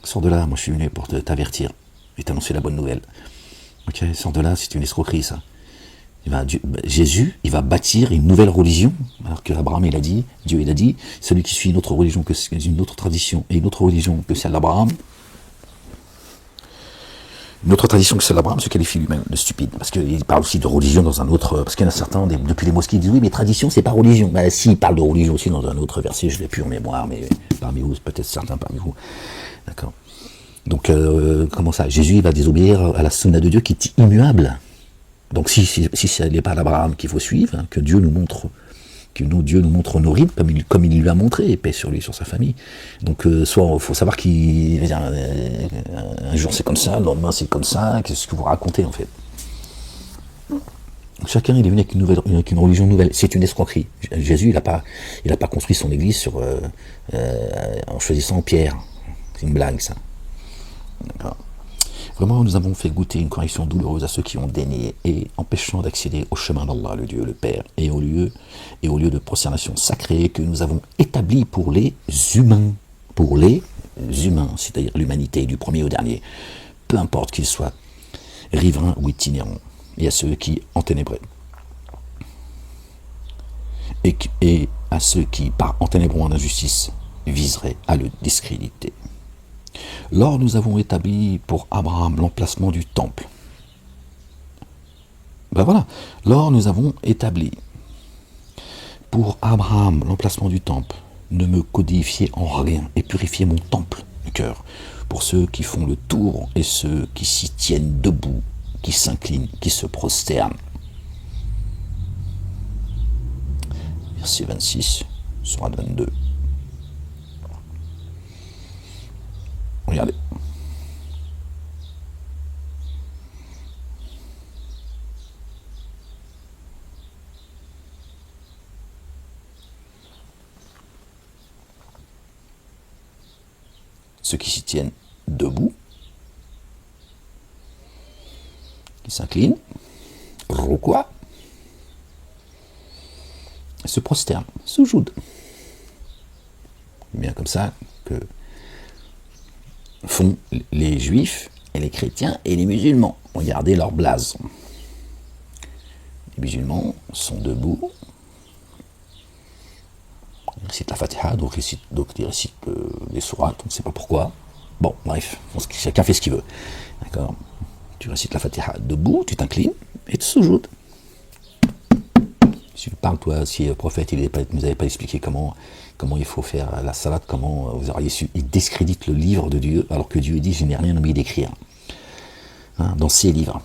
Sors de là, moi je suis venu pour t'avertir et t'annoncer la bonne nouvelle. Ok, sors de là, c'est une escroquerie, ça. Jésus, il va bâtir une nouvelle religion, alors que Abraham, Dieu, il a dit, celui qui suit une autre religion une autre tradition et une autre religion que celle d'Abraham, une autre tradition que celle d'Abraham se qualifie lui-même de stupide, parce qu'il parle aussi de religion dans un autre, parce qu'il y en a certains, depuis les mosquées, ils disent oui, mais tradition, c'est pas religion. Ben si, il parle de religion aussi dans un autre verset, je l'ai plus en mémoire, mais parmi vous, peut-être certains parmi vous, d'accord. Donc, comment ça, Jésus, il va désobéir à la sunna de Dieu qui est immuable. Donc, si ce n'est pas l'Abraham qu'il faut suivre, hein, que Dieu nous montre nos rites comme il lui a montré, et paix sur lui, sur sa famille. Donc, soit il faut savoir un jour c'est comme ça, le lendemain c'est comme ça, qu'est-ce que vous racontez en fait. Chacun il est venu avec une religion nouvelle, c'est une escroquerie. Jésus il n'a pas construit son église en choisissant Pierre, c'est une blague ça. D'accord. Vraiment, nous avons fait goûter une correction douloureuse à ceux qui ont dénié et empêchant d'accéder au chemin d'Allah, le Dieu, le Père, et au lieu de prosternation sacrée que nous avons établi pour les humains, c'est-à-dire l'humanité du premier au dernier, peu importe qu'ils soient riverains ou itinérants, et à ceux qui enténébraient, et à ceux qui, par enténébrant en injustice, viseraient à le discréditer. Lors nous avons établi pour Abraham l'emplacement du temple. Ben voilà, lors nous avons établi pour Abraham l'emplacement du temple, ne me codifiez en rien et purifiez mon temple, le cœur, pour ceux qui font le tour et ceux qui s'y tiennent debout, qui s'inclinent, qui se prosternent. Verset 26, sourate 22. Regardez. Ceux qui s'y tiennent debout, qui s'inclinent, rukwa, se prosternent, soujoud. Bien comme ça que font les juifs et les chrétiens et les musulmans. Regardez leur blase. Les musulmans sont debout, ils récitent la Fatiha, d'autres ils récitent les sourates, on ne sait pas pourquoi. Bon, bref, chacun fait ce qu'il veut. D'accord. Tu récites la Fatiha debout, tu t'inclines et tu soujoutes. Si tu parles, toi, si le prophète ne nous avait pas expliqué comment il faut faire la salade, comment vous auriez su, il discrédite le livre de Dieu, alors que Dieu dit, je n'ai rien oublié d'écrire. Hein, dans ses livres.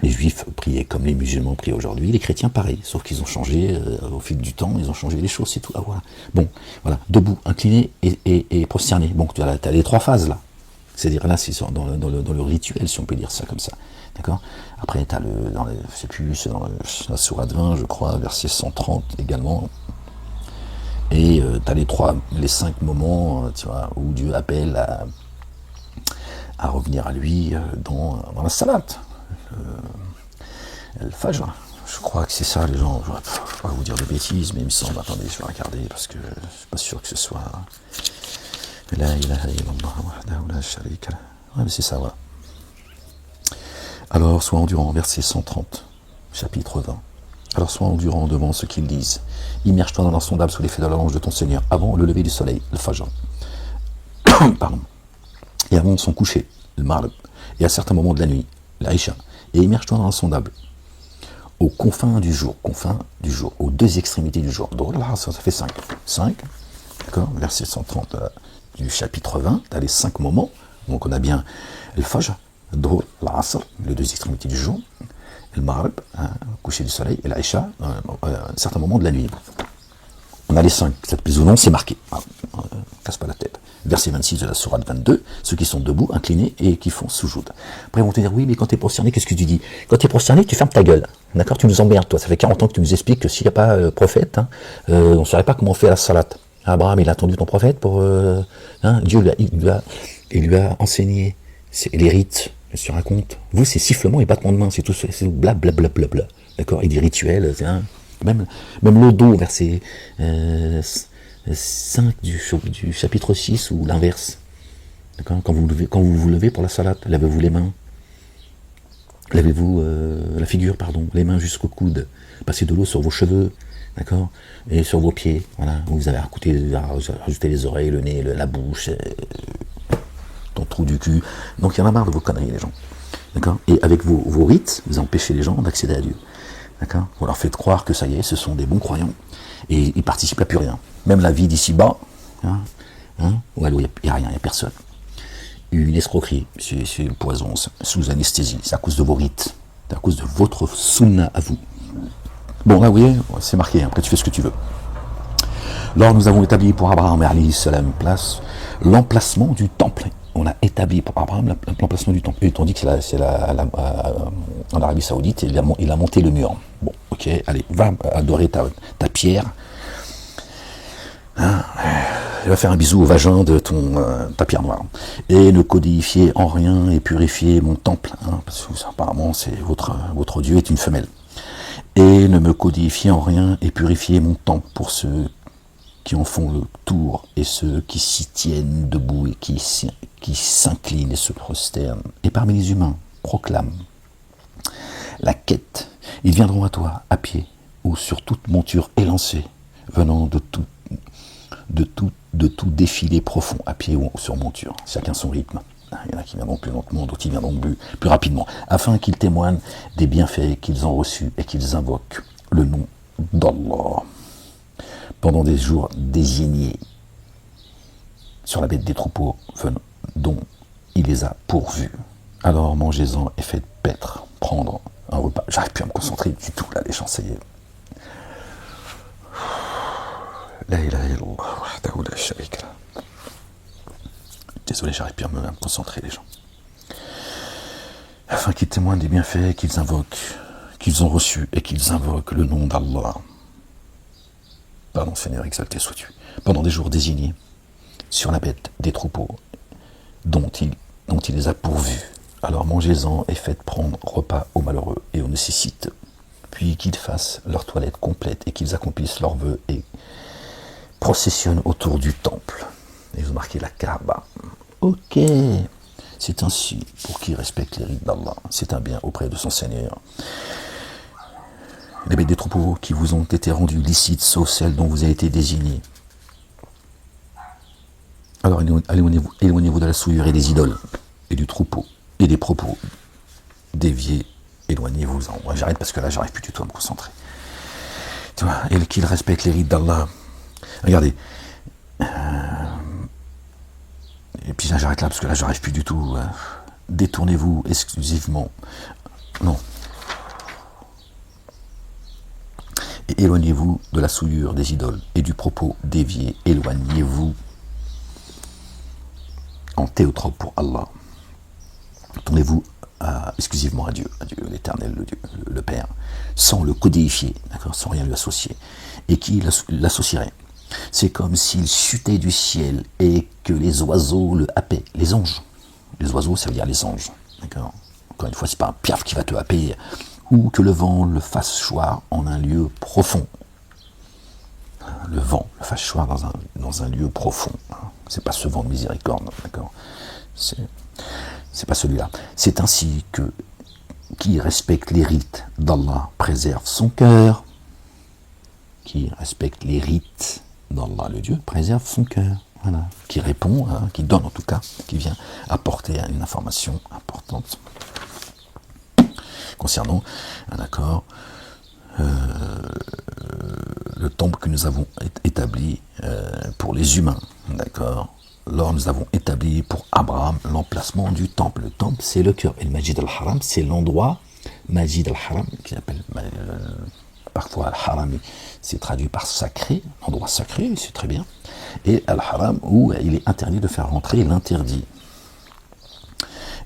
Les juifs priaient comme les musulmans prient aujourd'hui, les chrétiens pareil, sauf qu'ils ont changé au fil du temps, ils ont changé les choses, c'est tout. Ah, voilà. Bon, voilà, debout, incliné et prosterné. Bon, tu as les trois phases là. C'est-à-dire là, c'est dans le rituel, si on peut dire ça comme ça. D'accord. Après, tu as je sais plus, c'est dans la sourate 20, je crois, verset 130 également. Et tu as les 5 moments, tu vois, où Dieu appelle à revenir à lui dans la salate. Le Fajr, je crois que c'est ça, les gens. Je ne vais pas vous dire de bêtises, mais il me semble. Attendez, je vais regarder parce que je ne suis pas sûr que ce soit. La ilaha illallah wahdahu la sharika lah. Ouais, mais c'est ça, voilà. Alors, sois endurant, verset 130, chapitre 20. Alors, sois endurant devant ceux qui le disent. Immerge-toi dans l'insondable sous l'effet de la louange de ton Seigneur, avant le lever du soleil, le Fajr. Pardon. Et avant son coucher, le Maghrib. Et à certains moments de la nuit, l'Aïcha. Et immerge-toi dans l'insondable, aux confins du jour, aux deux extrémités du jour. Donc là, ça fait 5. 5, d'accord, verset 130 du chapitre 20, tu as les 5 moments. Donc on a bien le Fajr, Dhuhr, l'Asr, les deux extrémités du jour, le Maghrib, coucher du soleil, et l'Aïcha, un certain moment de la nuit. On a les 5, ça te plaise ou non, c'est marqué. Casse pas la tête. Verset 26 de la sourate 22, ceux qui sont debout, inclinés et qui font soujoud. Après, ils vont te dire, oui, mais quand tu es prosterné, qu'est-ce que tu dis? Quand tu es prosterné, tu fermes ta gueule. D'accord? Tu nous emmerdes, toi. Ça fait 40 ans que tu nous expliques que s'il n'y a pas prophète, on ne saurait pas comment on fait la salate. Abraham, il a attendu ton prophète pour... Dieu il lui a enseigné les rites, je te raconte. Vous, c'est sifflement et battement de main, c'est tout, c'est blablabla. D'accord? Et des rituels, même le dos, verset 5 du chapitre 6 ou l'inverse. D'accord? Quand vous vous levez pour la salade, lavez-vous les mains. Lavez-vous la figure, pardon, les mains jusqu'au coude. Passez de l'eau sur vos cheveux, d'accord, et sur vos pieds. Voilà, vous avez rajouté les oreilles, le nez, la bouche, ton trou du cul. Donc il y en a marre de vos conneries, les gens. D'accord. Et avec vos rites, vous empêchez les gens d'accéder à Dieu. D'accord. Vous leur faites croire que ça y est, ce sont des bons croyants. Et ils participent à plus rien. Même la vie d'ici-bas, où il n'y a rien, il n'y a personne. Une escroquerie, c'est le poison, sous anesthésie. C'est à cause de vos rites. C'est à cause de votre sunna à vous. Bon, là, vous voyez, c'est marqué. Après, tu fais ce que tu veux. Alors, nous avons établi pour Abraham, alayhi salam, l'emplacement du temple. On a établi pour Abraham l'emplacement du temple. Et on dit que c'est en Arabie Saoudite, il a monté le mur. Bon, ok, allez, va adorer ta pierre. Hein, il va faire un bisou au vagin de ta pierre noire. Et ne codifiez en rien et purifiez mon temple. Hein, parce que apparemment, votre Dieu est une femelle. Et ne me codifiez en rien et purifiez mon temple pour ceux qui en font le tour et ceux qui s'y tiennent debout et qui s'inclinent et se prosternent. Et parmi les humains, proclame la quête. Ils viendront à toi à pied ou sur toute monture élancée, venant de tout défilé profond, à pied ou sur monture. Chacun son rythme. Il y en a qui viendront plus lentement, d'autres qui viendront plus rapidement, afin qu'ils témoignent des bienfaits qu'ils ont reçus et qu'ils invoquent le nom d'Allah pendant des jours désignés sur la bête des troupeaux dont il les a pourvus. Alors mangez-en et faites paître, prendre un repas. J'arrive plus à me concentrer du tout là, les gens, ça y est. La ilaha illallah wahdahu la sharika lah. Désolé, j'arrive plus à me concentrer, les gens. Afin qu'ils témoignent des bienfaits qu'ils invoquent, qu'ils ont reçus et qu'ils invoquent le nom d'Allah. Pardon, Seigneur, exalté sois-tu. Pendant des jours désignés, sur la bête des troupeaux dont il les a pourvus. Alors mangez-en et faites prendre repas aux malheureux et aux nécessiteux. Puis qu'ils fassent leur toilette complète et qu'ils accomplissent leurs vœux et processionnent autour du temple. Et vous marquez la Kaaba. Ok, c'est ainsi pour qui respecte les rites d'Allah. C'est un bien auprès de son Seigneur. Les bêtes des troupeaux qui vous ont été rendues licites, sauf celles dont vous avez été désignés. Alors éloignez-vous de la souillure et des idoles, et du troupeau, et des propos déviés. Éloignez-vous-en. Moi j'arrête parce que là j'arrive plus du tout à me concentrer. Tu vois, et qu'ils respectent les rites d'Allah. Regardez. Et puis là j'arrête là parce que là j'arrive plus du tout. Détournez-vous exclusivement. Non. Et éloignez-vous de la souillure des idoles et du propos dévié. Éloignez-vous en théotrope pour Allah. Tournez-vous exclusivement à Dieu l'Éternel, le Père, sans le codifier, d'accord, sans rien lui associer. Et qui l'associerait? C'est comme s'il chutait du ciel et que les oiseaux le happaient. Les anges. Les oiseaux, ça veut dire les anges. D'accord. Encore une fois, c'est pas un piaf qui va te happer. Ou que le vent le fasse choir en un lieu profond. Le vent le fasse choir dans un lieu profond. C'est pas ce vent de miséricorde, d'accord. C'est pas celui-là. C'est ainsi que qui respecte les rites d'Allah préserve son cœur. Qui respecte les rites d'Allah, le Dieu, préserve son cœur. Voilà. Qui répond, qui donne en tout cas, qui vient apporter une information importante concernant un accord, le temple que nous avons établi pour les humains, d'accord. Alors nous avons établi pour Abraham l'emplacement du temple. Le temple, c'est le cœur. Et le Majid al-Haram, c'est l'endroit, Majid al-Haram, qui s'appelle parfois al-Haram, c'est traduit par sacré, endroit sacré, c'est très bien. Et al-Haram, où il est interdit de faire rentrer l'interdit.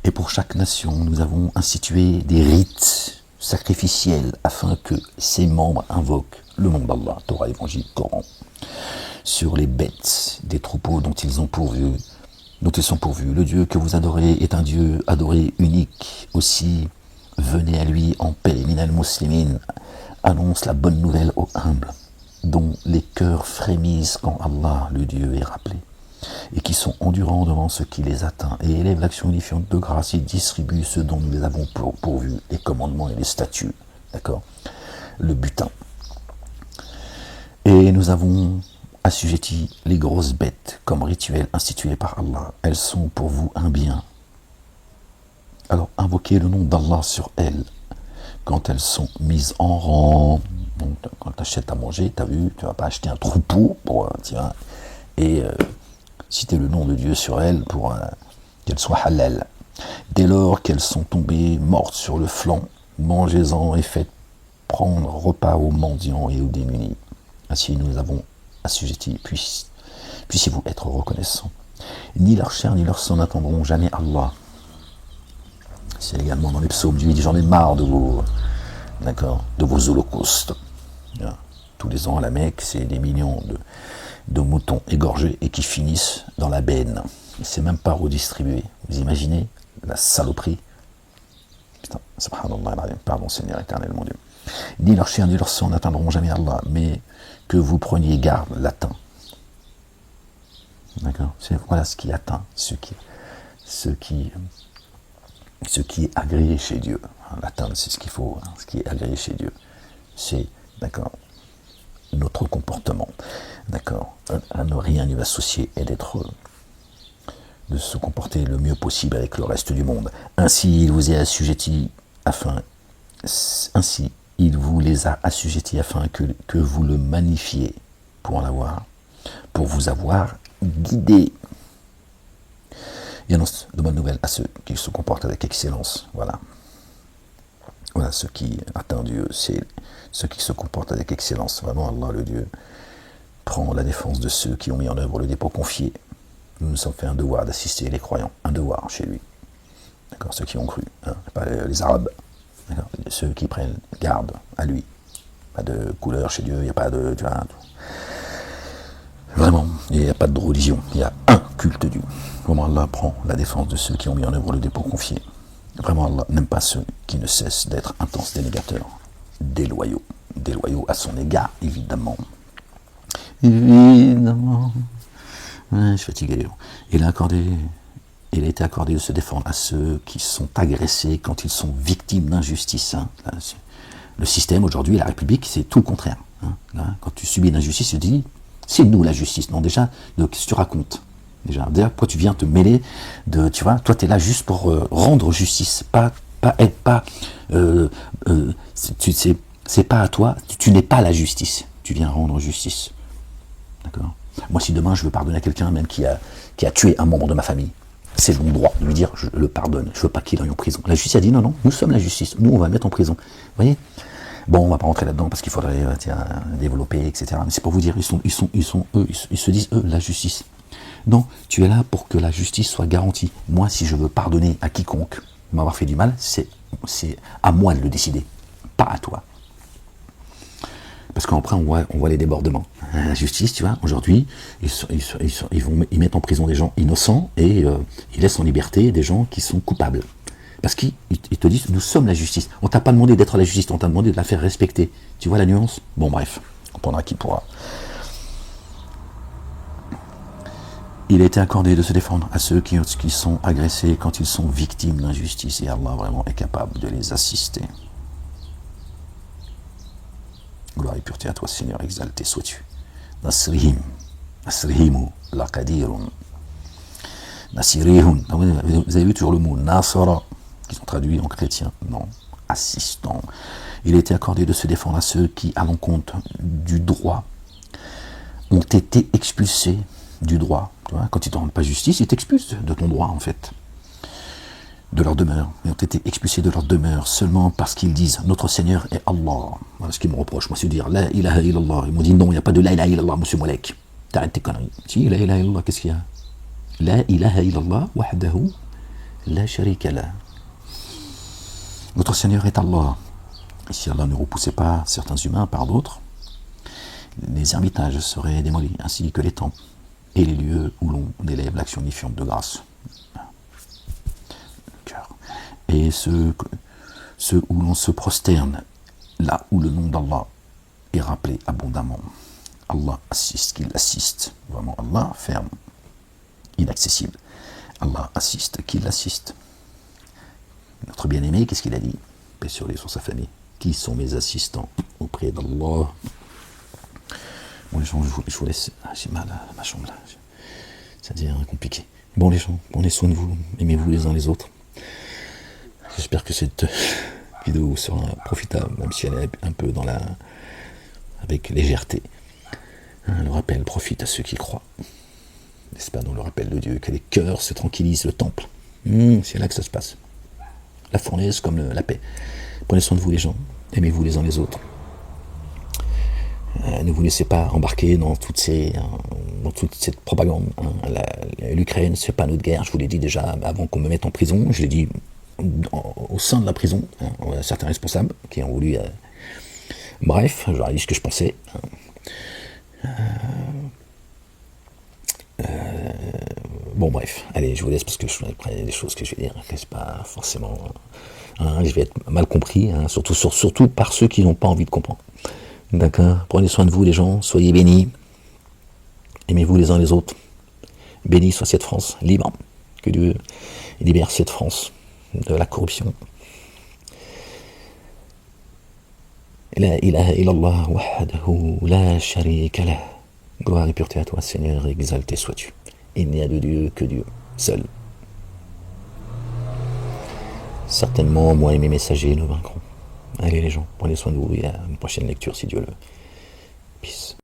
Et pour chaque nation, nous avons institué des rites sacrificiels afin que ses membres invoquent le nom d'Allah, Torah, Évangile, Coran, sur les bêtes des troupeaux dont ils sont pourvus. Le Dieu que vous adorez est un Dieu adoré unique. Aussi, venez à lui en paix. Minal muslimin annonce la bonne nouvelle aux humbles, dont les cœurs frémissent quand Allah, le Dieu, est rappelé. et qui sont endurants devant ce qui les atteint, et élèvent l'action unifiante de grâce, ils distribuent ce dont nous les avons pourvus, les commandements et les statuts, d'accord, le butin. Et nous avons assujetti les grosses bêtes comme rituel institué par Allah. Elles sont pour vous un bien. Alors invoquez le nom d'Allah sur elles quand elles sont mises en rang. Donc, quand tu achètes à manger, tu as vu, tu ne vas pas acheter un troupeau pour et citer le nom de Dieu sur elles pour qu'elles soient halal. Dès lors qu'elles sont tombées mortes sur le flanc, mangez-en et faites prendre repas aux mendiants et aux démunis. Ainsi nous avons assujetti, puissiez-vous être reconnaissants. Ni leur chair ni leur sang n'attendront jamais Allah. C'est également dans les psaumes, Dieu dit, j'en ai marre de vos, d'accord, de vos holocaustes. Tous les ans à la Mecque, c'est des millions de moutons égorgés et qui finissent dans la benne. C'est même pas redistribué. Vous imaginez la saloperie? Putain, subhanallah, pardon Seigneur éternel, mon Dieu. Ni leur chair ni leur sang n'atteindront jamais Allah, mais que vous preniez garde, l'atteint. D'accord? Voilà ce qui atteint, ce qui est agréé chez Dieu. L'atteindre, c'est ce qu'il faut, ce qui est agréé chez Dieu. C'est, d'accord, notre comportement. D'accord? À ne rien lui associer et de se comporter le mieux possible avec le reste du monde. Ainsi, il vous est assujetti ainsi, il vous les a assujettis afin que vous le magnifiez pour vous avoir guidé. Il annonce de bonnes nouvelles à ceux qui se comportent avec excellence. Voilà. Voilà, ce qui atteint Dieu, c'est ceux qui se comportent avec excellence. Vraiment, Allah, le Dieu, prend la défense de ceux qui ont mis en œuvre le dépôt confié. Nous nous sommes fait un devoir d'assister les croyants, un devoir chez lui. D'accord, ceux qui ont cru, pas les Arabes. D'accord, ceux qui prennent garde à lui. Pas de couleur chez Dieu, il n'y a pas de... Tu vois, vraiment, il n'y a pas de religion, il y a un culte Dieu. Vraiment, Allah prend la défense de ceux qui ont mis en œuvre le dépôt confié. Vraiment, Allah n'aime pas ceux qui ne cessent d'être intenses dénégateurs, déloyaux à son égard, évidemment. Évidemment. Ouais, je suis fatigué. Il a été accordé de se défendre à ceux qui sont agressés quand ils sont victimes d'injustice. Hein. Le système aujourd'hui, la République, c'est tout le contraire. Hein. Là, quand tu subis une injustice, tu te dis, c'est nous la justice. Non, déjà, qu'est-ce que tu racontes? Déjà, pourquoi tu viens te mêler de, tu vois, toi tu es là juste pour rendre justice, c'est pas à toi, tu n'es pas la justice, tu viens rendre justice. D'accord? Moi, si demain je veux pardonner à quelqu'un même qui a tué un membre de ma famille, c'est mon droit de lui dire je le pardonne, je veux pas qu'il aille en prison. La justice a dit non, nous sommes la justice, nous on va le mettre en prison. Vous voyez? Bon, on va pas rentrer là-dedans parce qu'il faudrait développer, etc. Mais c'est pour vous dire, ils se disent eux la justice. Non, tu es là pour que la justice soit garantie. Moi, si je veux pardonner à quiconque m'avoir fait du mal, c'est à moi de le décider, pas à toi. Parce qu'après, on voit les débordements. La justice, tu vois, aujourd'hui, ils mettent en prison des gens innocents et ils laissent en liberté des gens qui sont coupables. Parce qu'ils te disent, nous sommes la justice. On t'a pas demandé d'être la justice, on t'a demandé de la faire respecter. Tu vois la nuance? Bon, bref, on prendra qui pourra. Il a été accordé de se défendre à ceux qui sont agressés quand ils sont victimes d'injustice. Et Allah vraiment est capable de les assister. Gloire et pureté à toi, Seigneur, exalté sois-tu. Nasrihimu laqadirun. Nasirihun. Vous avez vu toujours le mot nasara, qui sont traduits en chrétien. Non, assistant. Il a été accordé de se défendre à ceux qui, à l'encontre du droit, ont été expulsés du droit. Tu vois, quand ils ne te rendent pas justice, ils t'expulsent de ton droit, en fait. De leur demeure. Ils ont été expulsés de leur demeure seulement parce qu'ils disent notre Seigneur est Allah. Voilà ce qu'ils me reprochent. Moi, c'est de dire la ilaha illallah. Ils m'ont dit non, il n'y a pas de la ilaha illallah, monsieur Moulek. T'arrêtes tes conneries. Si, la ilaha illallah, qu'est-ce qu'il y a? La ilaha illallah, wahdahu, la sharika la. Notre Seigneur est Allah. Et si Allah ne repoussait pas certains humains par d'autres, les ermitages seraient démolis, ainsi que les temples et les lieux où l'on élève l'action unifiante de grâce. Et ceux où l'on se prosterne, là où le nom d'Allah est rappelé abondamment. Allah assiste, qu'il assiste. Vraiment, Allah ferme. inaccessible. Allah assiste qui l'assiste. Notre bien-aimé, qu'est-ce qu'il a dit? Paix sur lui, sur sa famille. Qui sont mes assistants auprès d'Allah? Bon les gens, je vous laisse. J'ai mal à ma chambre là. Ça devient compliqué. Bon les gens, prenez soin de vous, aimez-vous les uns les autres. J'espère que cette vidéo sera profitable, même si elle est un peu avec légèreté. Le rappel profite à ceux qui croient. N'est-ce pas, dans le rappel de Dieu, que les cœurs se tranquillisent, le temple. C'est là que ça se passe. La fournaise comme la paix. Prenez soin de vous les gens, aimez-vous les uns les autres. Ne vous laissez pas embarquer dans toute cette propagande. L'Ukraine, c'est pas notre guerre, je vous l'ai dit déjà avant qu'on me mette en prison, je l'ai dit au sein de la prison, certains responsables qui ont voulu... bref, je leur ai dit ce que je pensais. Bon bref, allez, je vous laisse parce que il y a des choses que je vais dire, que c'est pas forcément... je vais être mal compris, surtout par ceux qui n'ont pas envie de comprendre. D'accord? Prenez soin de vous les gens, soyez bénis, aimez-vous les uns les autres. Béni soit cette France libre, que Dieu libère cette France de la corruption. La ilaha illallah wahdahu la sharika lah. Gloire et pureté à toi Seigneur, exalté sois-tu. Il n'y a de Dieu que Dieu, seul. Certainement, moi et mes messagers nous vaincrons. Allez les gens, prenez soin de vous et à une prochaine lecture si Dieu le veut. Peace.